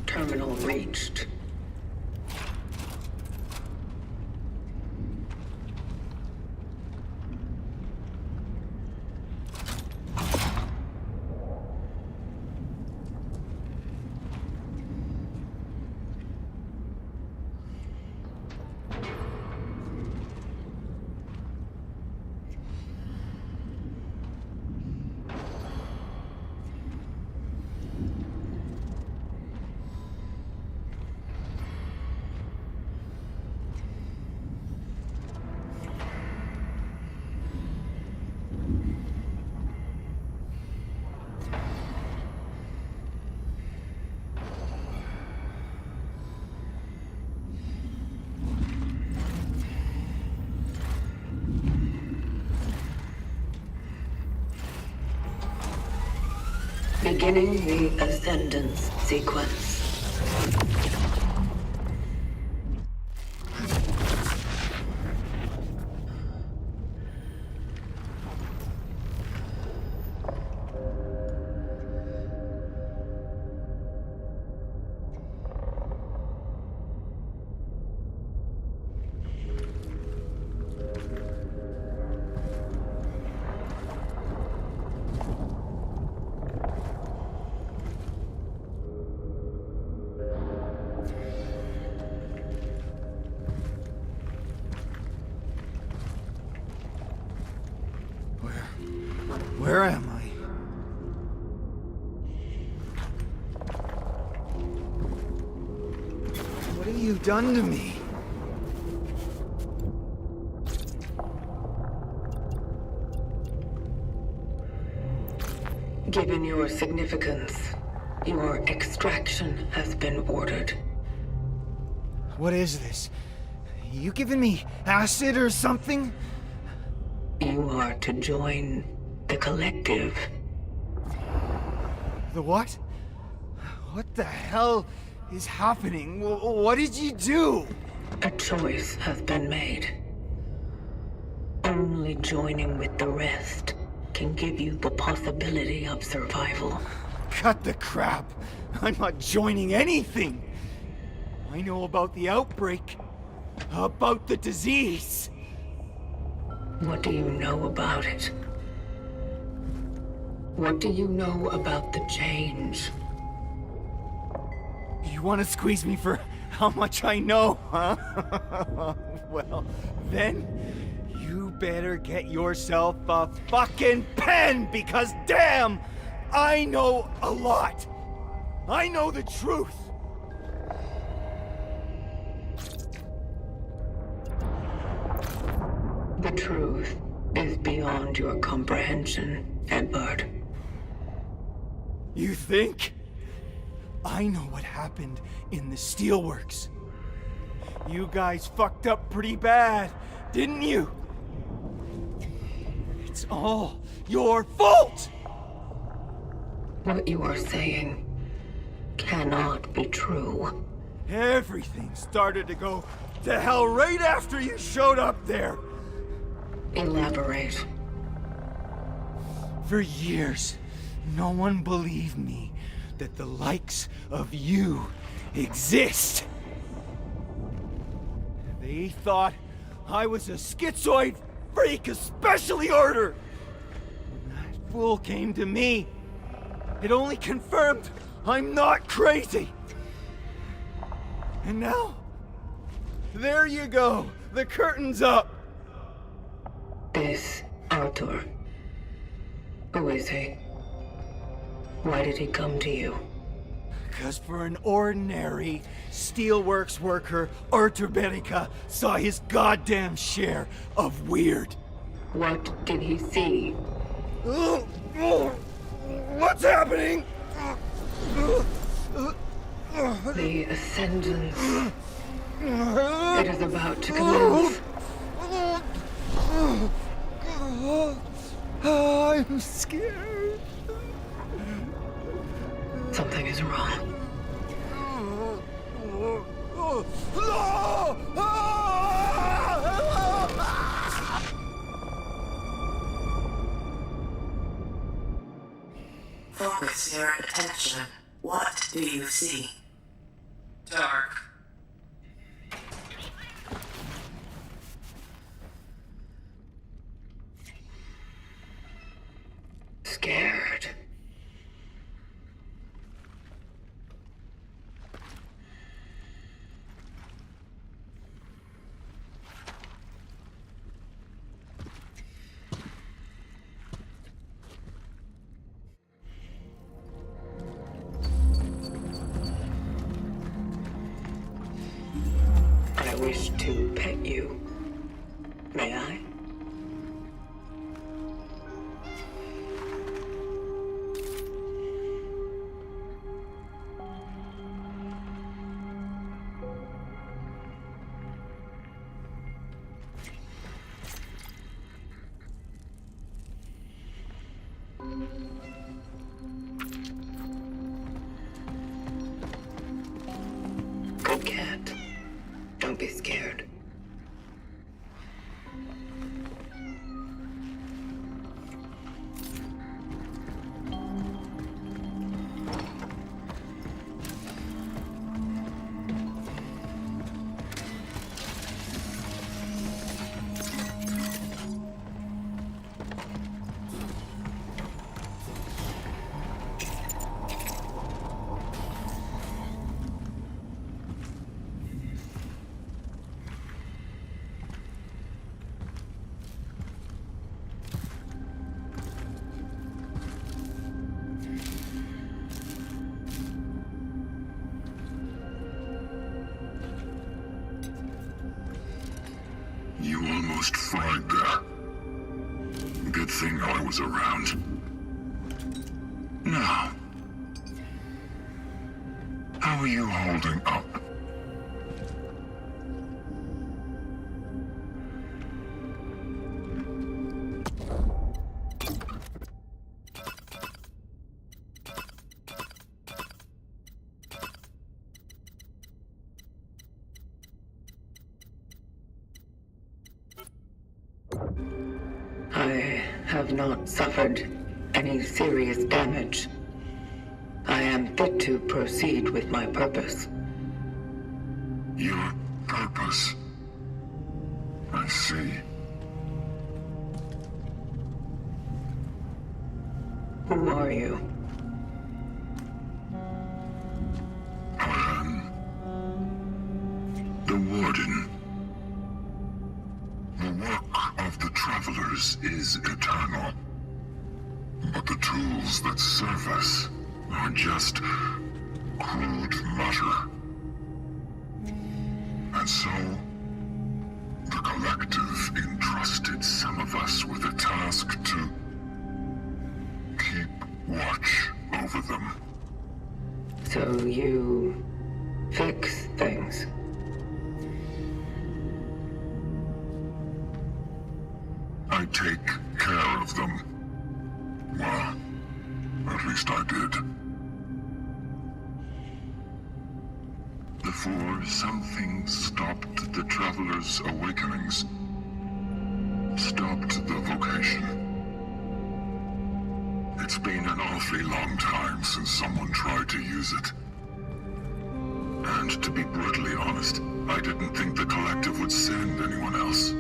Terminal reached. Beginning the Ascendance sequence. Where am I? What have you done to me? Given your significance, your extraction has been ordered. What is this? You giving me acid or something? You are to join the collective. The what? What the hell is happening? What did you do? A choice has been made. Only joining with the rest can give you the possibility of survival. Cut the crap. I'm not joining anything. I know about the outbreak. About the disease. What do you know about it? What do you know about the change? You want to squeeze me for how much I know, huh? Well, then you better get yourself a fucking pen, because damn, I know a lot. I know the truth. The truth is beyond your comprehension, Edward. You think? I know what happened in the steelworks. You guys fucked up pretty bad, didn't you? It's all your fault! What you are saying cannot be true. Everything started to go to hell right after you showed up there. Elaborate. For years, no one believed me that the likes of you exist. They thought I was a schizoid freak of special order. When that fool came to me, it only confirmed I'm not crazy. And now, there you go. The curtain's up. This Arthur. Who is he? Why did he come to you? Because for an ordinary steelworks worker, Arthur Berica saw his goddamn share of weird. What did he see? What's happening? The Ascendance. It is about to commence. I'm scared. Something is wrong. Focus your attention. What do you see? Dark. Scared. I wish to pet you. May I? almost fried there. Good thing I was around. Now, how are you holding up? I have not suffered any serious damage. I am fit to proceed with my purpose. Your purpose? I see. Who are you? I am the Warden. The work of the Travelers is eternal. But the tools that serve us are just crude matter. And so, the Collective entrusted some of us with a task to keep watch over them. So you fix things? I take care of them. Well, at least I did. Before something stopped the Travelers' awakenings. Stopped the vocation. It's been an awfully long time since someone tried to use it. And to be brutally honest, I didn't think the Collective would send anyone else.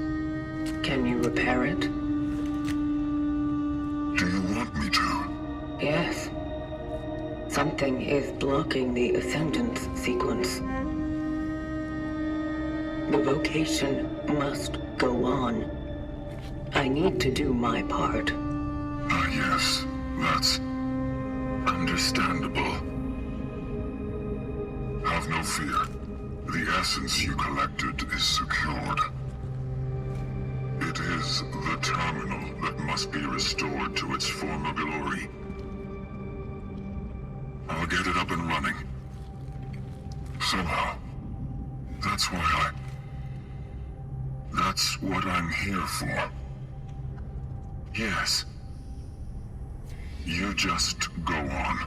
Can you repair it? Do you want me to? Yes. Something is blocking the Ascendance sequence. The vocation must go on. I need to do my part. Ah, yes. That's understandable. Have no fear. The essence you collected is secured. It is the terminal that must be restored to its former glory. I'll get it up and running. Somehow. That's why That's what I'm here for. Yes. You just go on.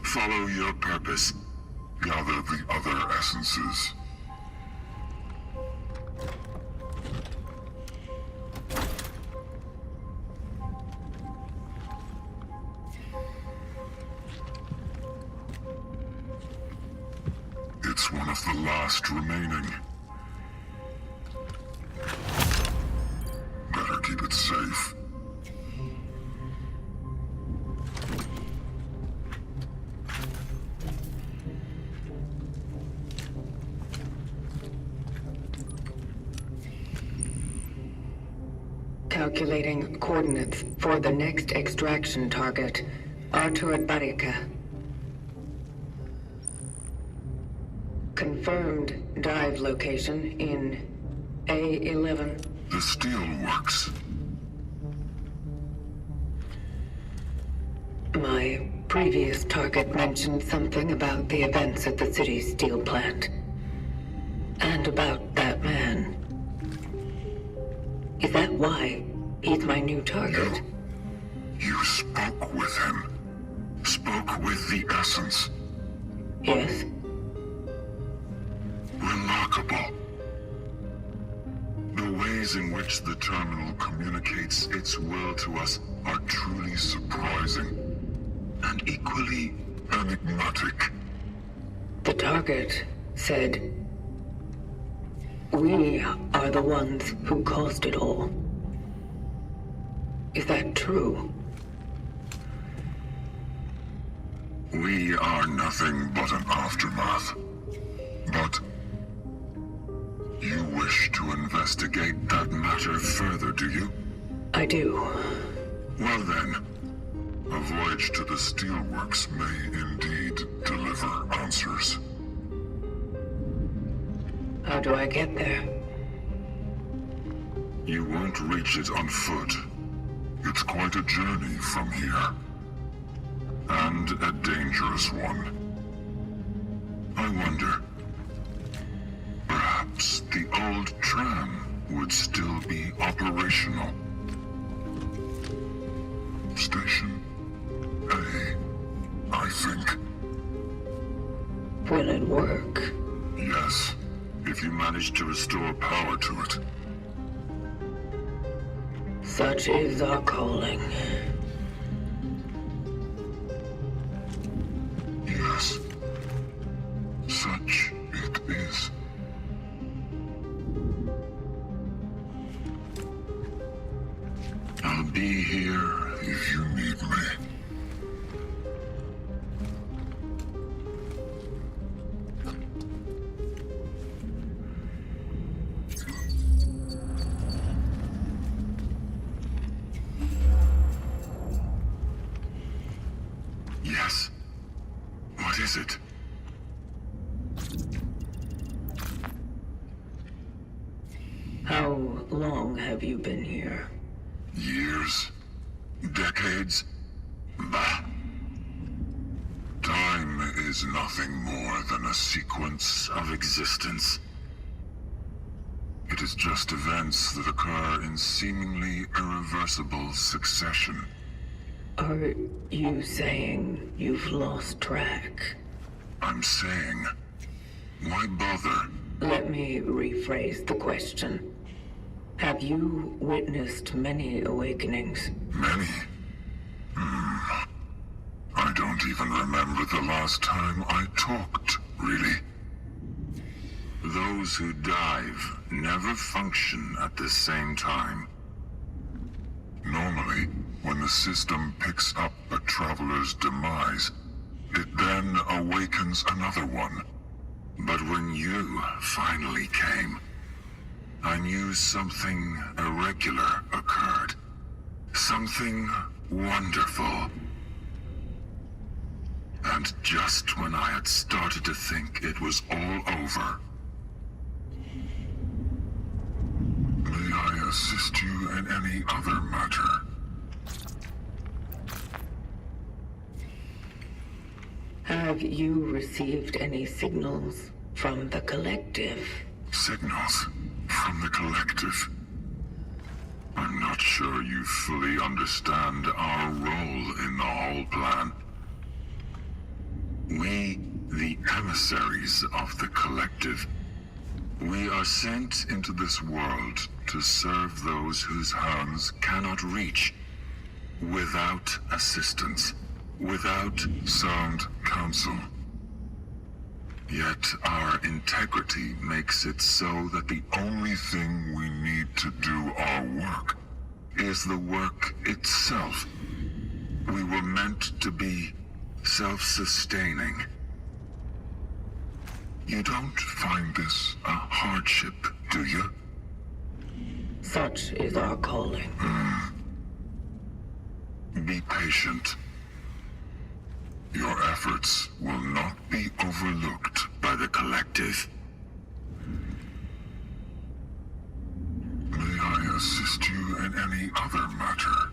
Follow your purpose. Gather the other essences. It's one of the last remaining. Better keep it safe. Calculating coordinates for the next extraction target, Artur Barika. Confirmed dive location in A11. The Steelworks. My previous target mentioned something about the events at the city's steel plant. And about that man. Is that why he's my new target? You spoke with him. Spoke with the essence. Yes. Remarkable. The ways in which the terminal communicates its will to us are truly surprising. And equally enigmatic. The target said, "We are the ones who caused it all." Is that true? We are nothing but an aftermath. But you wish to investigate that matter further, do you? I do. Well then, a voyage to the Steelworks may indeed deliver answers. How do I get there? You won't reach it on foot. It's quite a journey from here. And a dangerous one. I wonder, perhaps the old tram would still be operational. Station A, I think. Will it work? Yes, if you manage to restore power to it. Such is our calling. Yes, such it is. I'll be here if you need me. Yes. What is it? How long have you been here? Years? Decades? Bah. Time is nothing more than a sequence of existence. It is just events that occur in seemingly irreversible succession. Are you saying you've lost track? I'm saying, why bother? Let me rephrase the question. Have you witnessed many awakenings? Many? I don't even remember the last time I talked, really. Those who dive never function at the same time. Normally, when the system picks up a traveler's demise, it then awakens another one. But when you finally came, I knew something irregular occurred. Something wonderful. And just when I had started to think it was all over, may I assist you in any other matter? Have you received any signals from the Collective? Signals from the Collective? I'm not sure you fully understand our role in the whole plan. We, the emissaries of the Collective, we are sent into this world to serve those whose hands cannot reach, without assistance, without sound counsel. Yet our integrity makes it so that the only thing we need to do our work is the work itself. We were meant to be self-sustaining. You don't find this a hardship, do you? Such is our calling. Be patient. Your efforts will not be overlooked by the Collective. May I assist you in any other matter?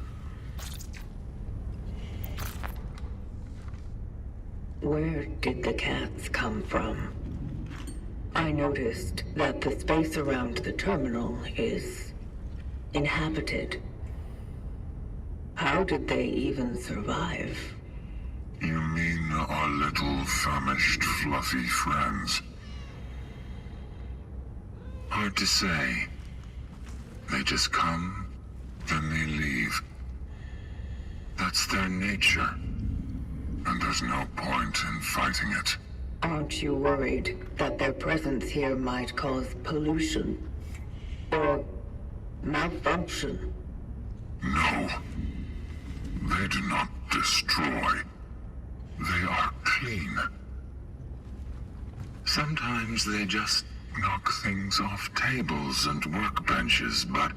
Where did the cats come from? I noticed that the space around the terminal is inhabited. How did they even survive? You mean our little famished, fluffy friends? Hard to say. They just come, then they leave. That's their nature. And there's no point in fighting it. Aren't you worried that their presence here might cause pollution? Or malfunction? No. They do not destroy. They are clean. Sometimes they just knock things off tables and workbenches, but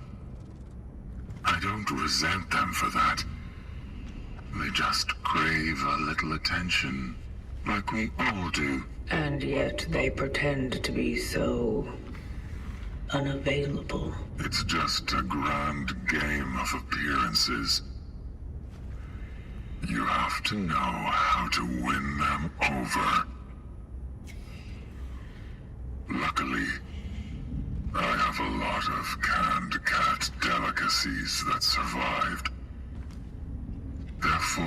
I don't resent them for that. They just crave a little attention, like we all do. And yet they pretend to be so unavailable. It's just a grand game of appearances. You have to know how to win them over. Luckily, I have a lot of canned cat delicacies that survived. Therefore,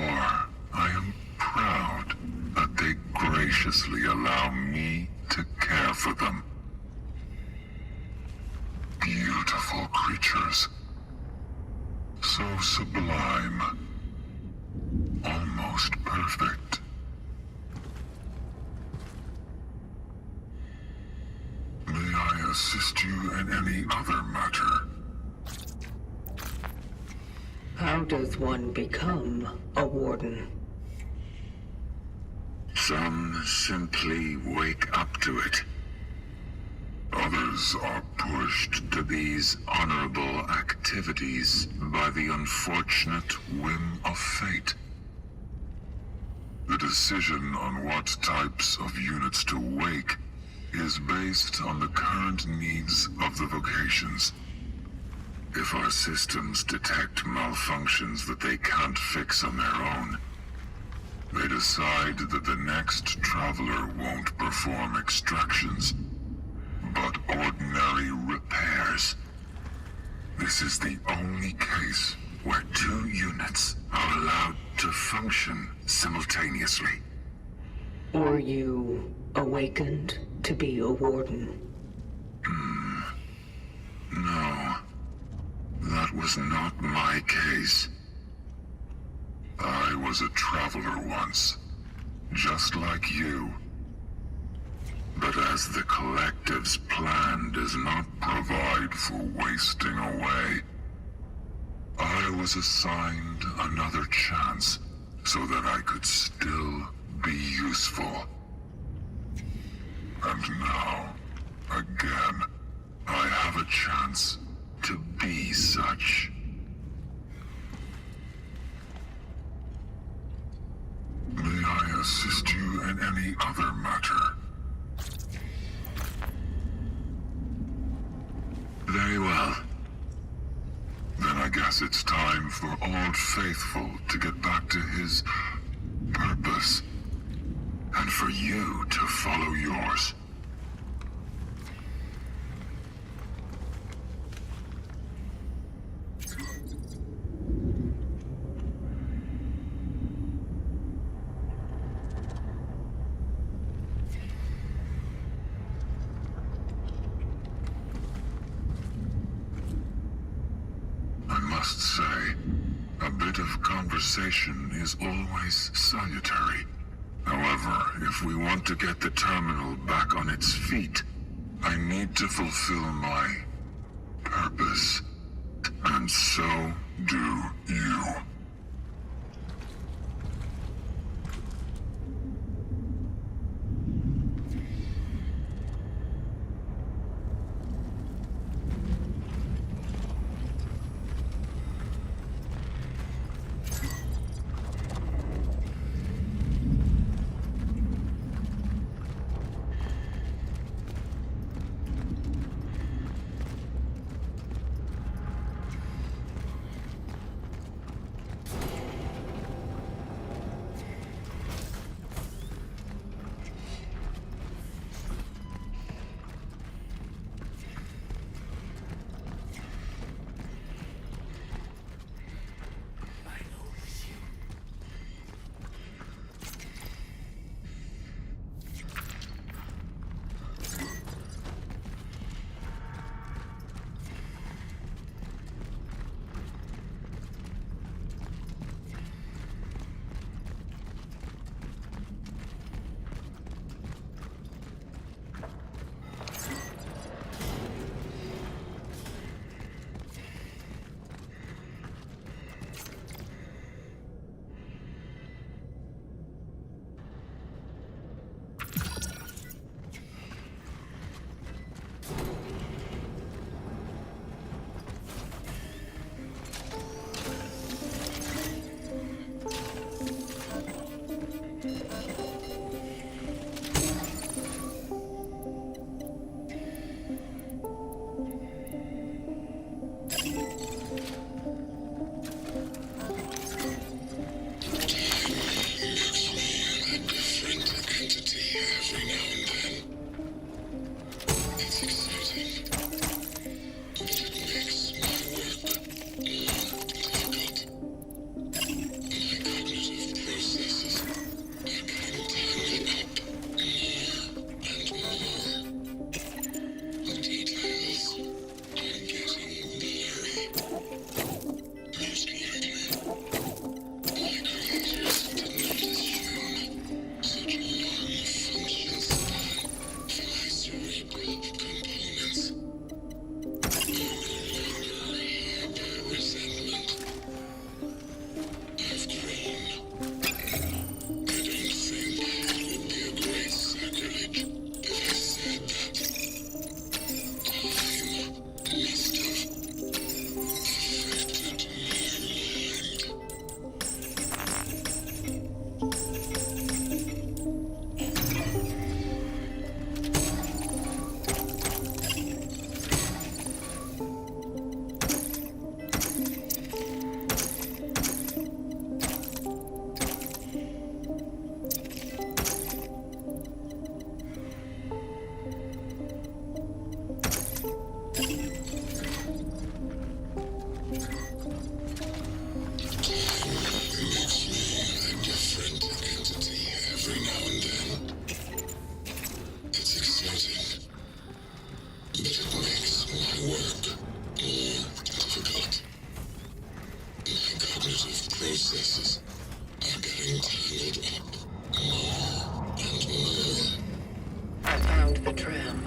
I am proud that they graciously allow me to care for them. Beautiful creatures. So sublime. Almost perfect. May I assist you in any other matter? How does one become a warden? Some simply wake up to it. Others are pushed to these honorable activities by the unfortunate whim of fate. The decision on what types of units to wake is based on the current needs of the vocations. If our systems detect malfunctions that they can't fix on their own, they decide that the next traveler won't perform extractions, but ordinary repairs. This is the only case where two units are allowed to function simultaneously. Were you awakened to be a warden? No, that was not my case. I was a traveler once, just like you. But as the Collective's plan does not provide for wasting away, I was assigned another chance so that I could still be useful. And now, again, I have a chance to be such. May I assist you in any other matter? Very well. Then I guess it's time for Old Faithful to get back to his purpose, and for you to follow yours. I must say, a bit of conversation is always salutary. However, if we want to get the terminal back on its feet, I need to fulfill my purpose. And so do you. processes are being tailored more and more. I found the tram.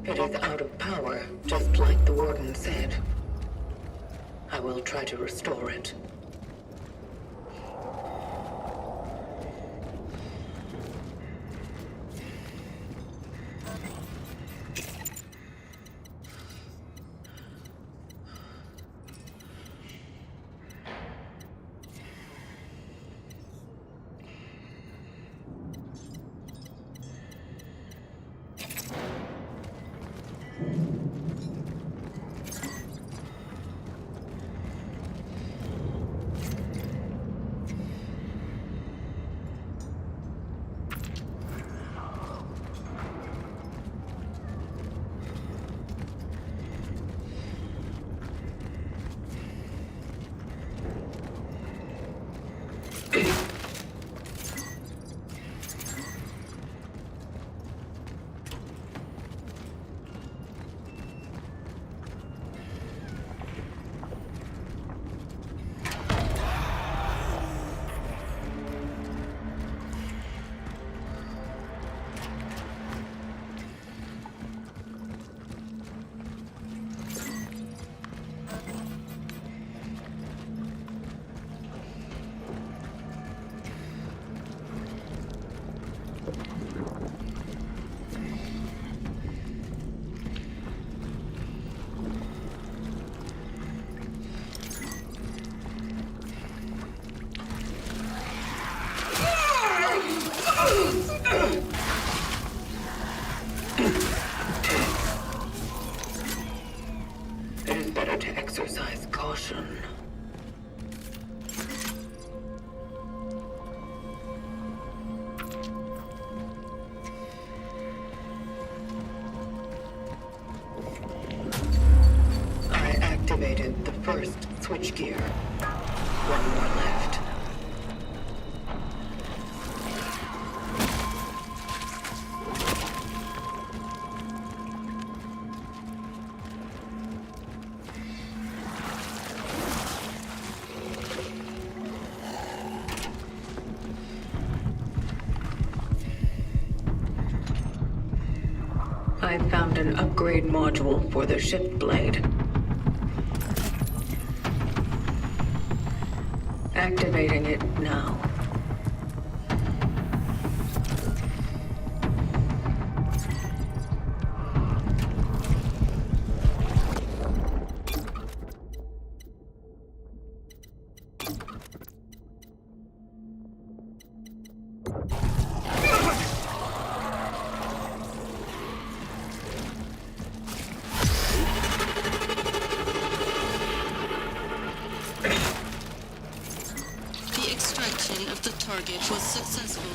It is out of power, just like the Warden said. I will try to restore it. It is better to exercise caution. I activated the first switchgear. One more left. I found an upgrade module for the shift blade. Activating it now. Of the target was successful,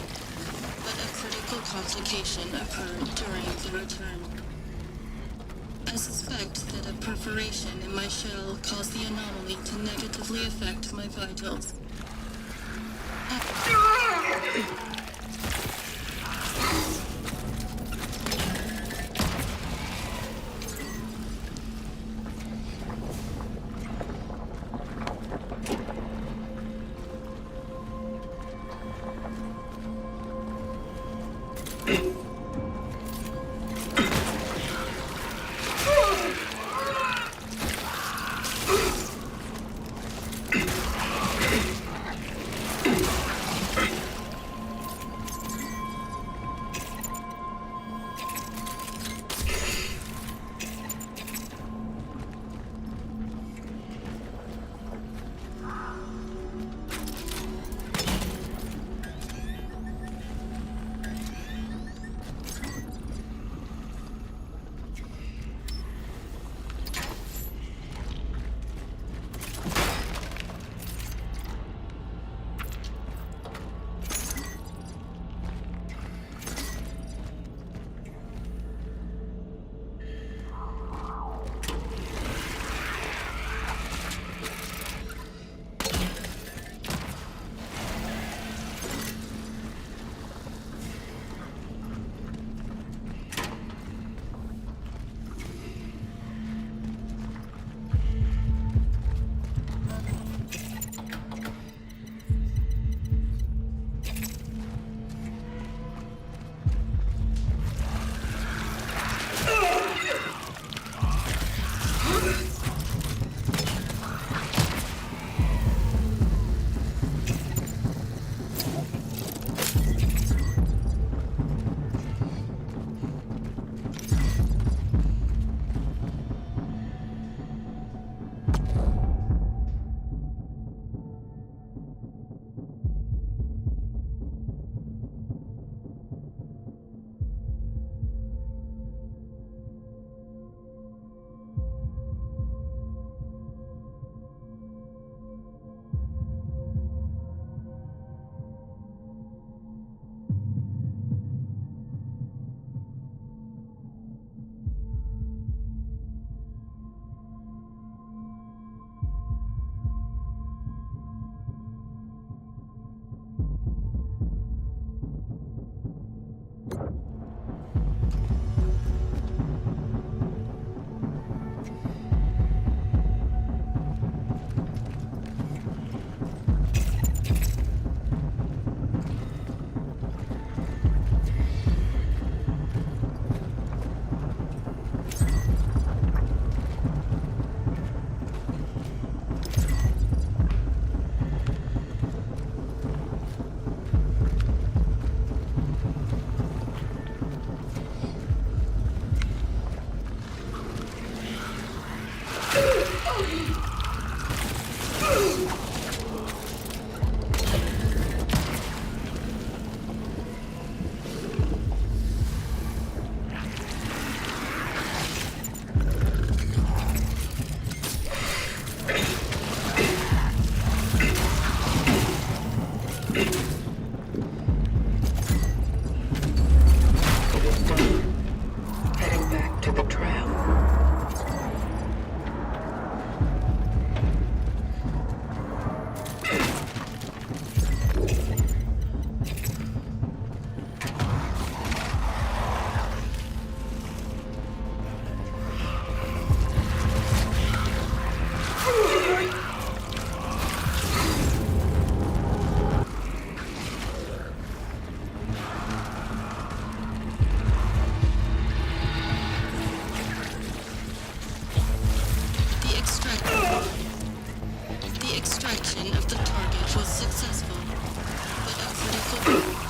but a critical complication occurred during the return. I suspect that a perforation in my shell caused the anomaly to negatively affect my vitals. was successful, but unpredictable.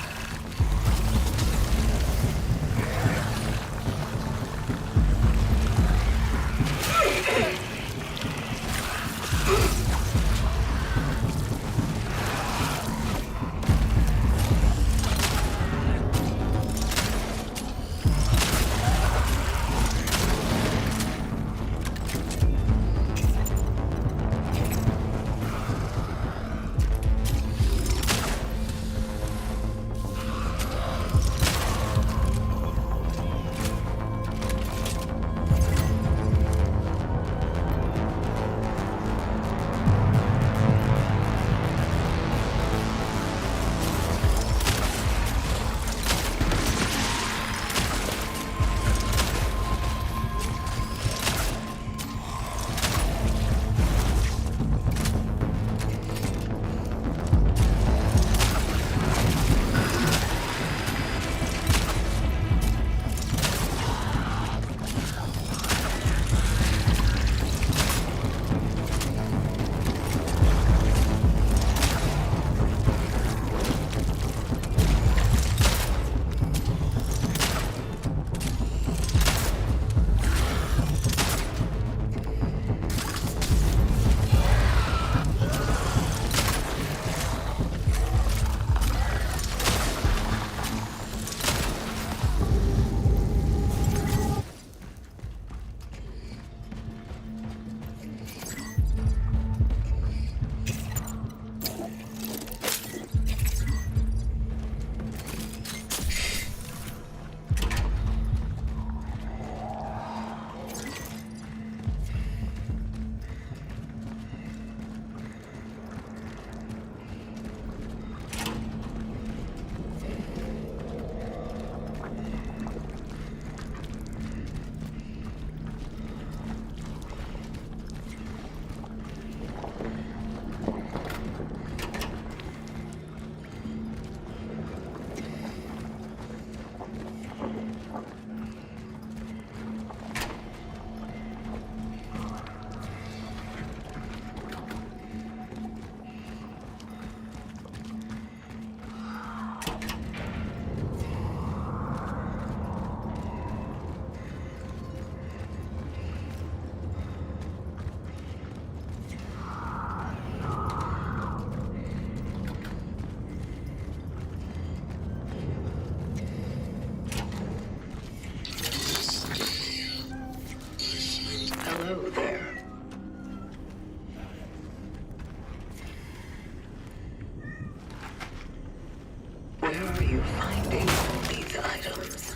Hello there. Where are you finding all these items?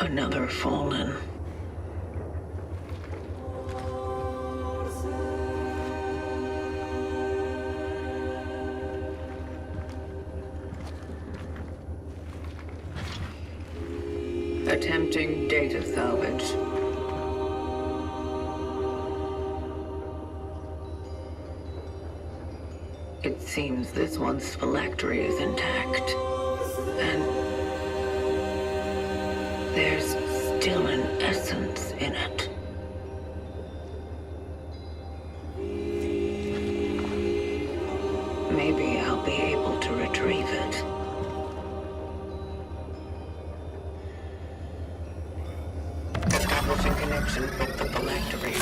Another fallen. Attempting data salvage. It seems this one's phylactery is intact. And there's still an essence in it. Maybe I'll be able to retrieve it. Establishing connection with the phylactery.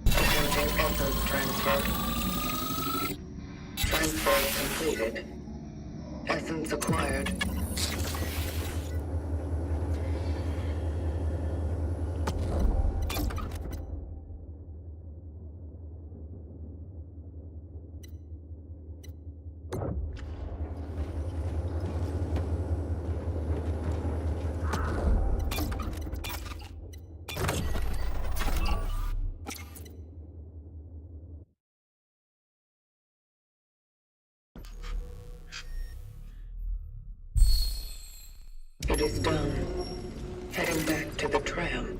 Attempting essence transfer. Transfer completed. Essence acquired. It is done. Heading back to the tram.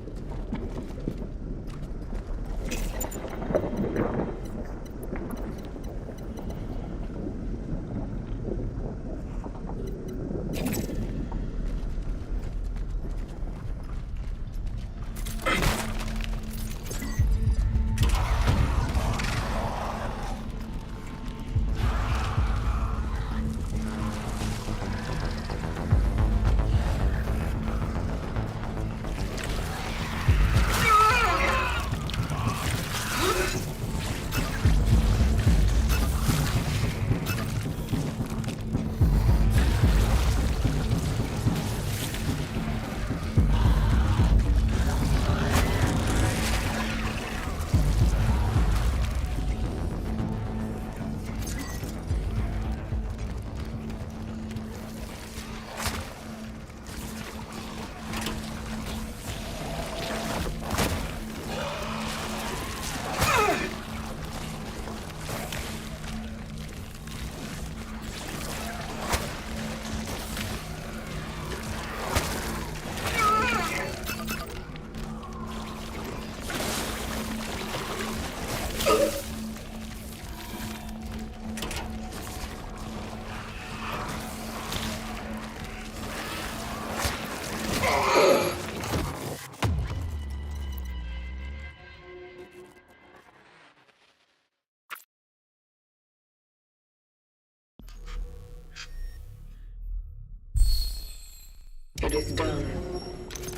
It is done.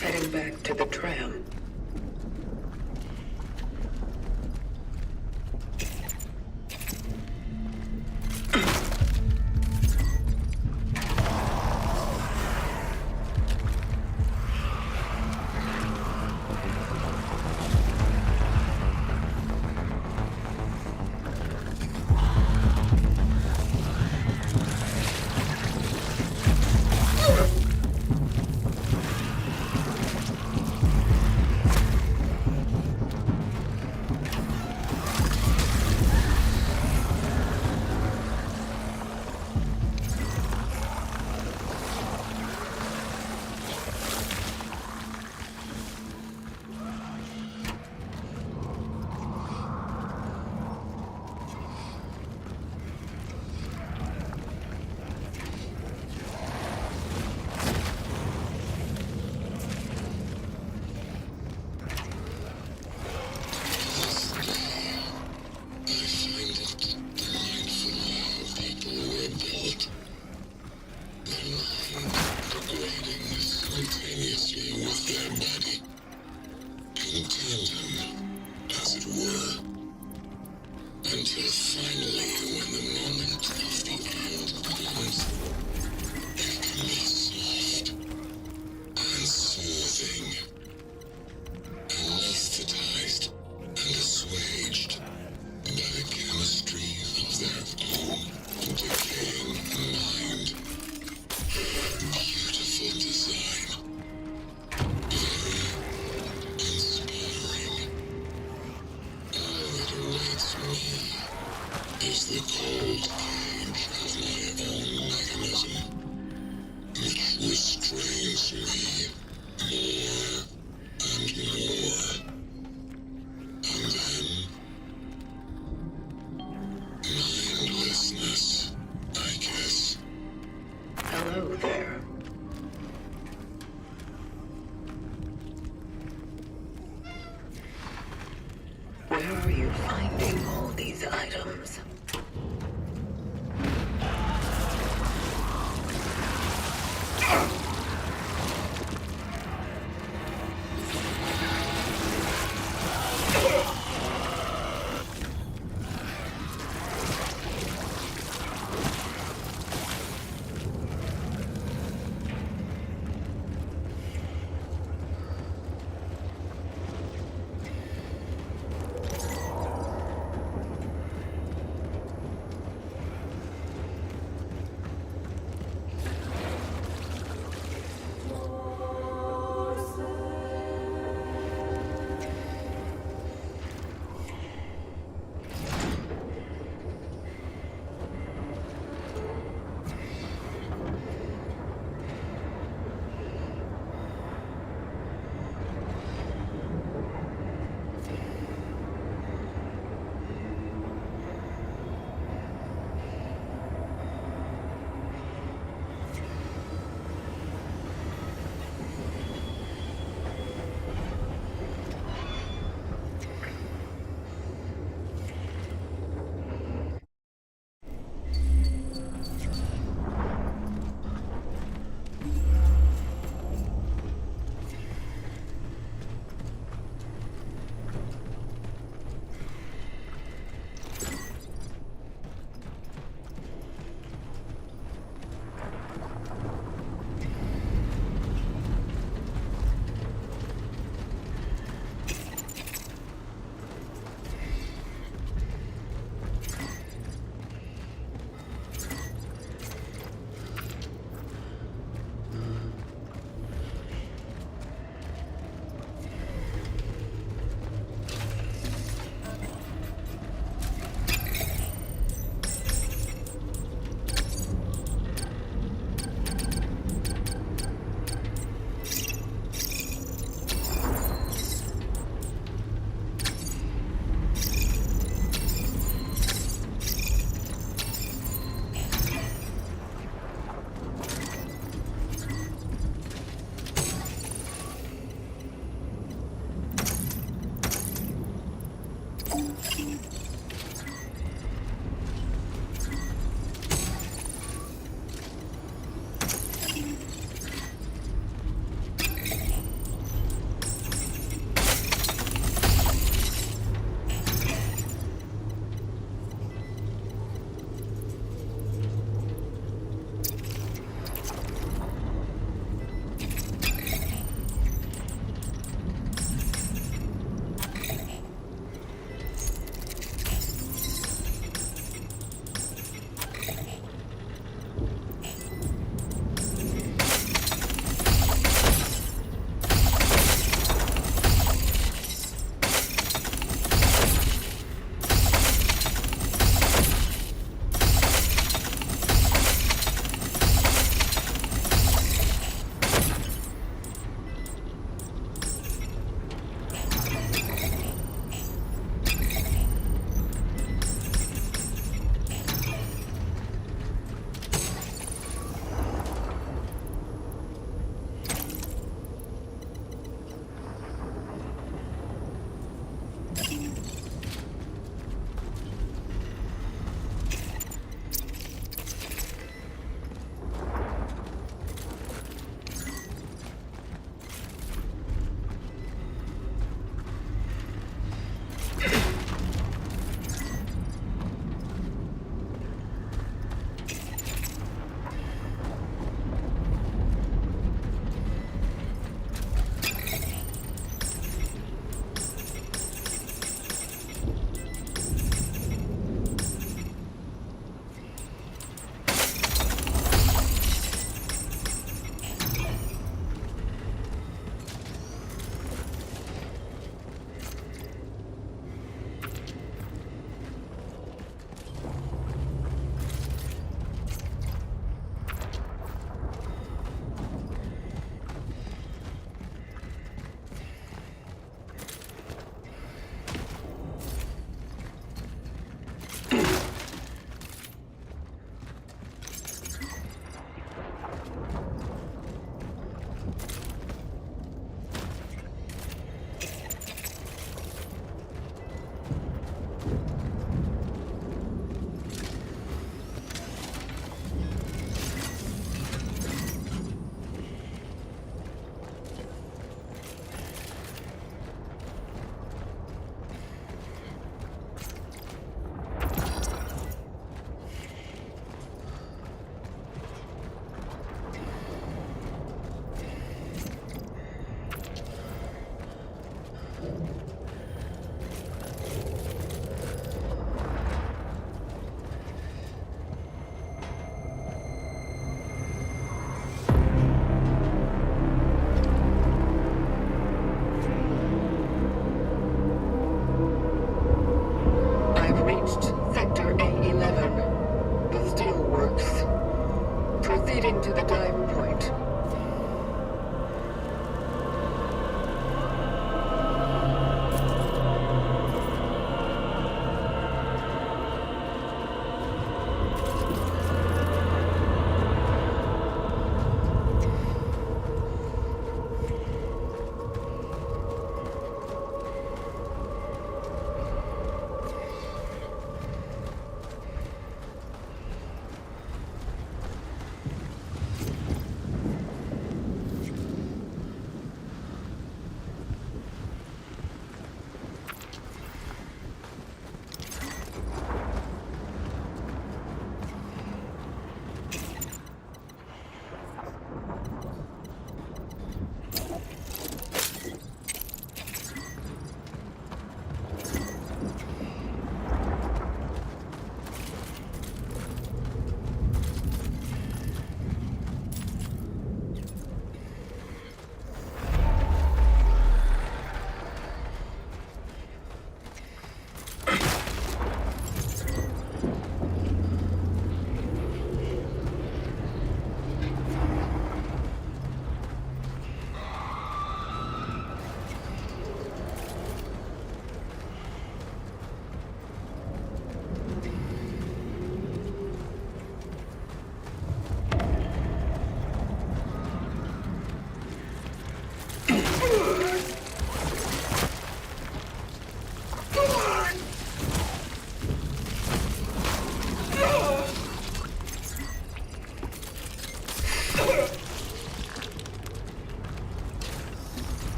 Heading back to the tram. Until finally, when the moment of the end comes, it can be soft and soothing, anesthetized and assuaged by the chemistry of their own decaying mind. Beautiful design. Very inspiring. All that awaits me is the cold cage of my own mechanism, which restrains me more and more. And then, mindlessness, I guess. Hello there. Where are you finding all these items?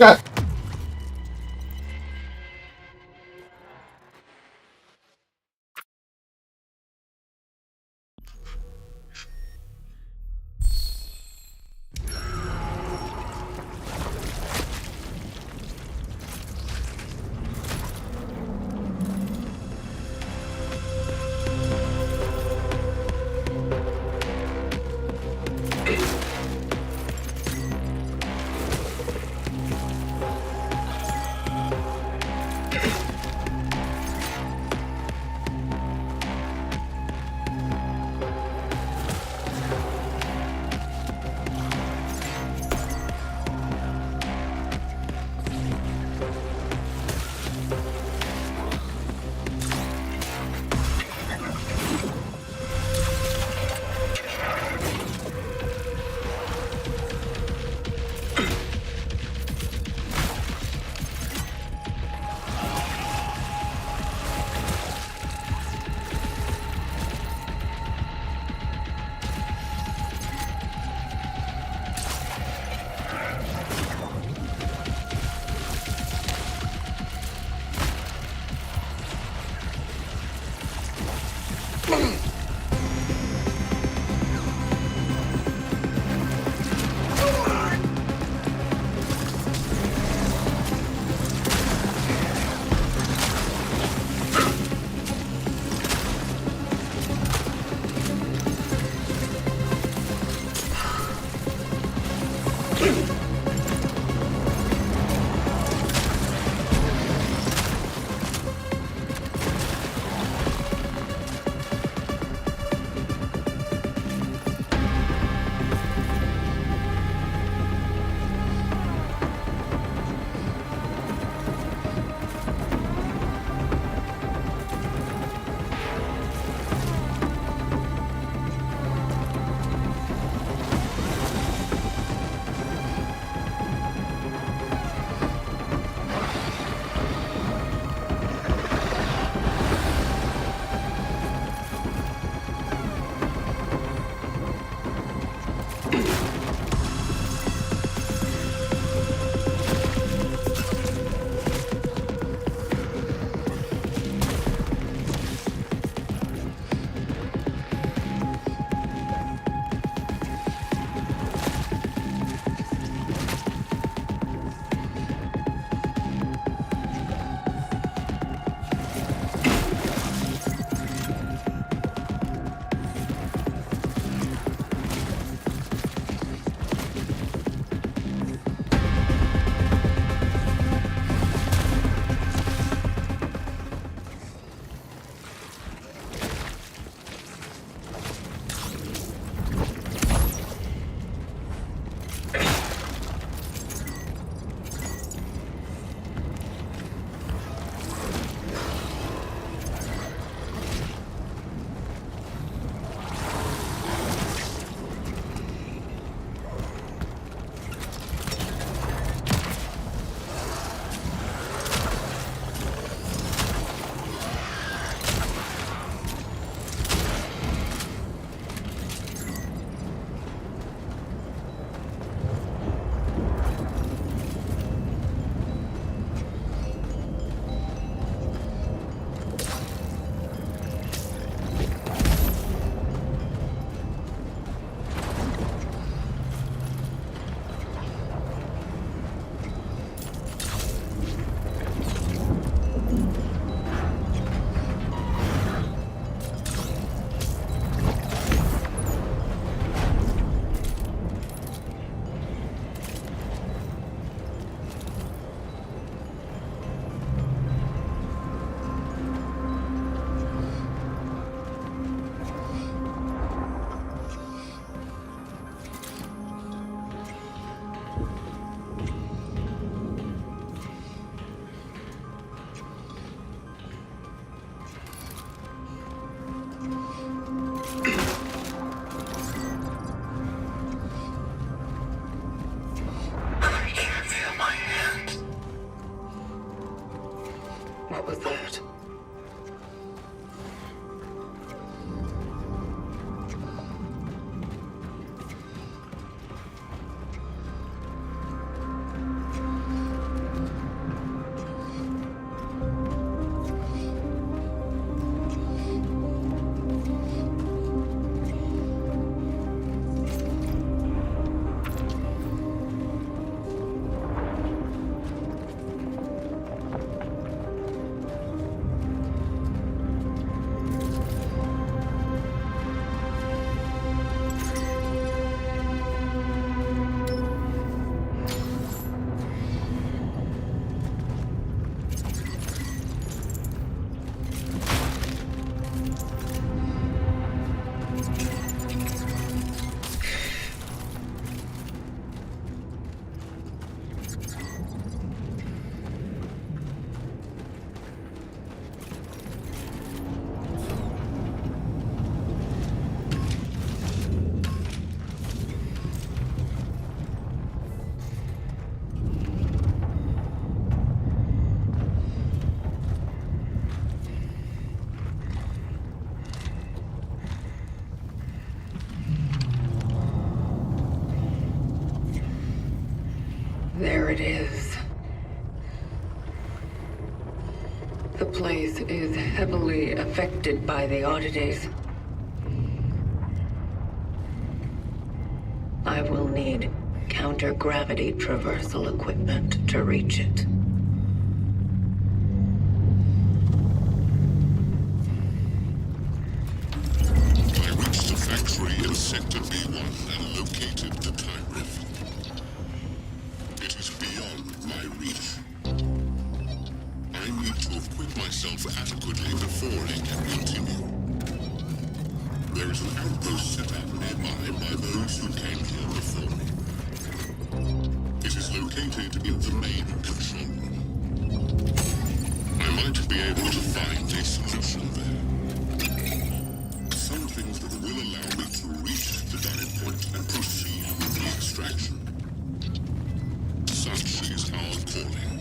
干。where it is. The place is heavily affected by the oddities. I will need counter-gravity traversal equipment to reach it. I reached the factory in Sector B1 and located the time rift. It is beyond my reach. I need to equip myself adequately before I can continue. There is an outpost set up nearby by those who came here before me. It is located in the main control room. I might be able to find a solution there. Something that will allow me to reach the dive point and proceed with the extraction. Such is our calling.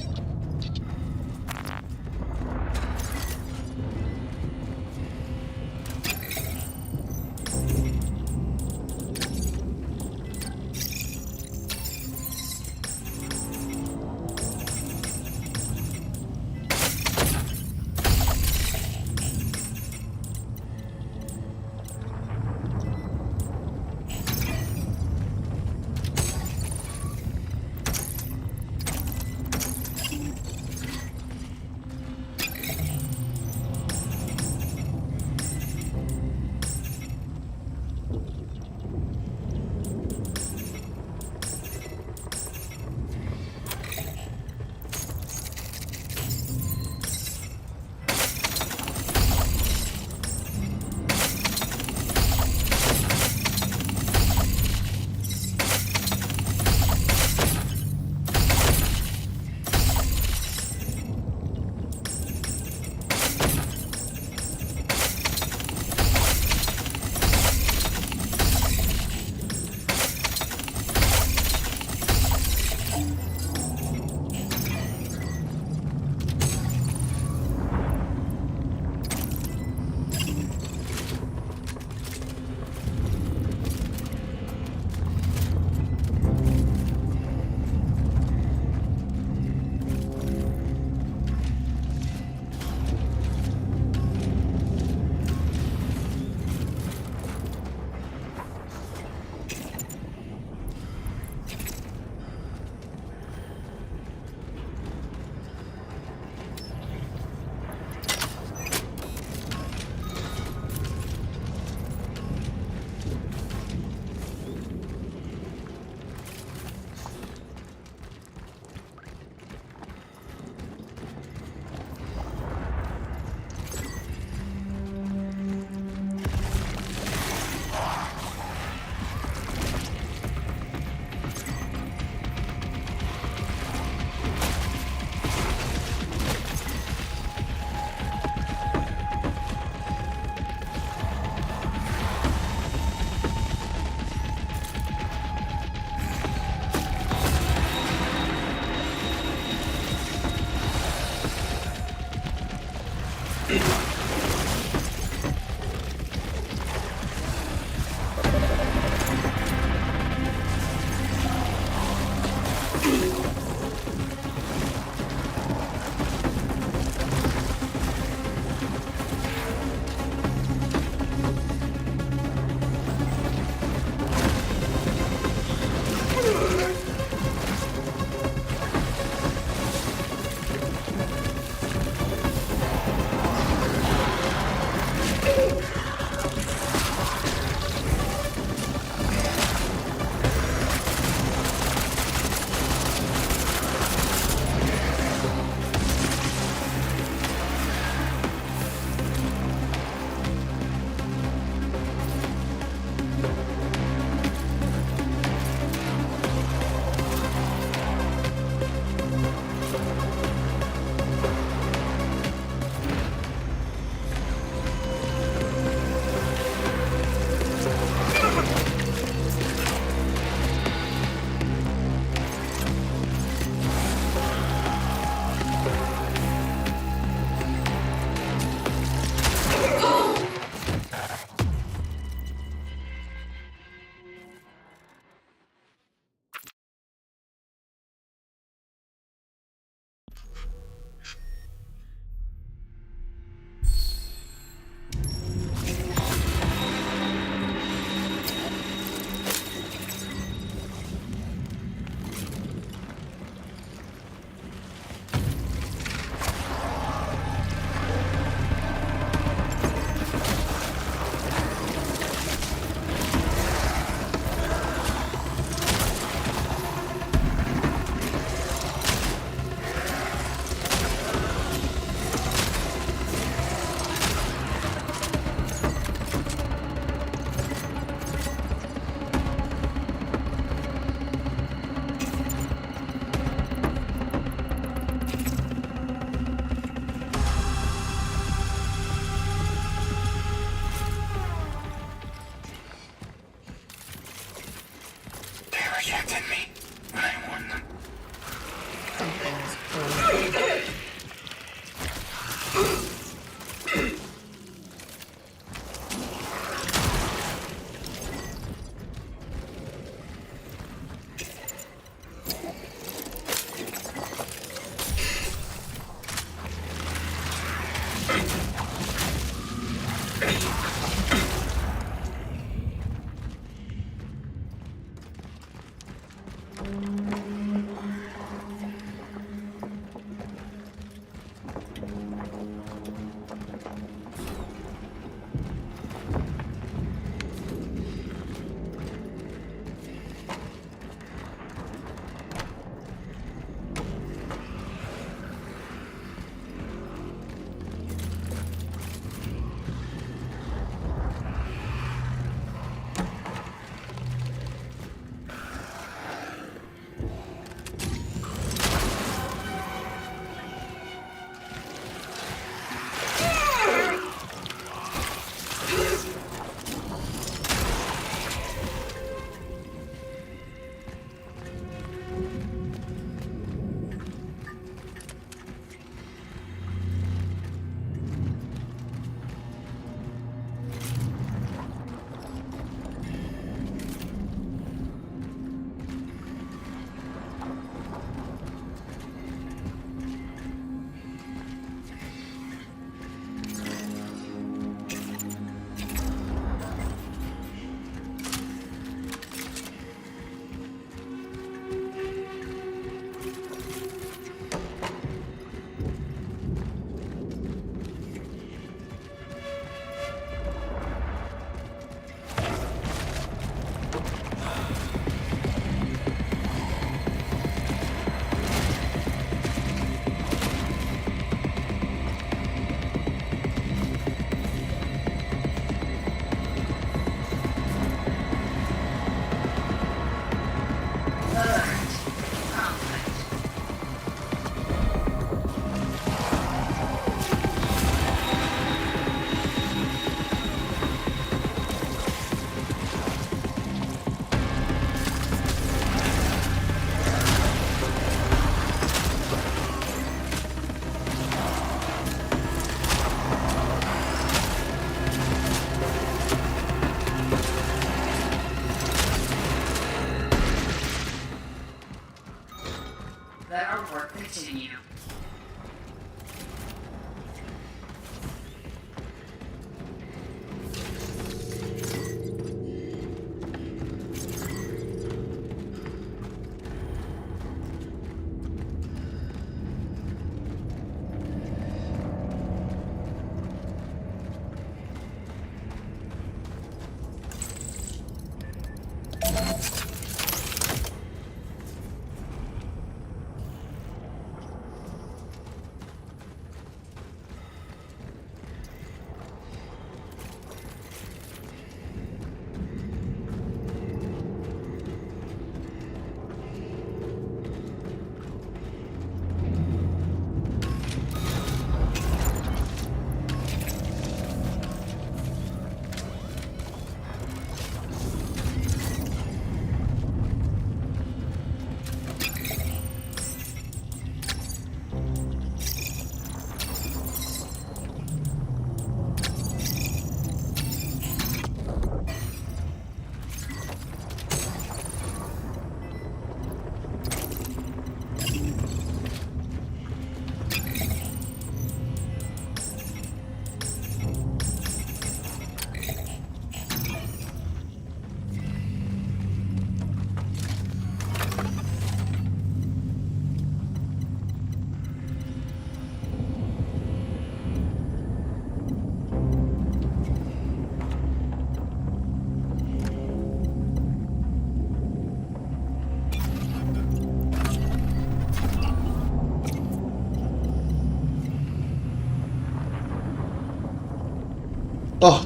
Let our work continue.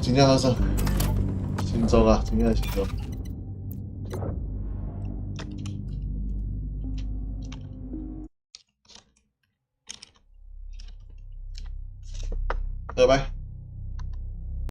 真正好爽，心中啊，真正心中。拜拜。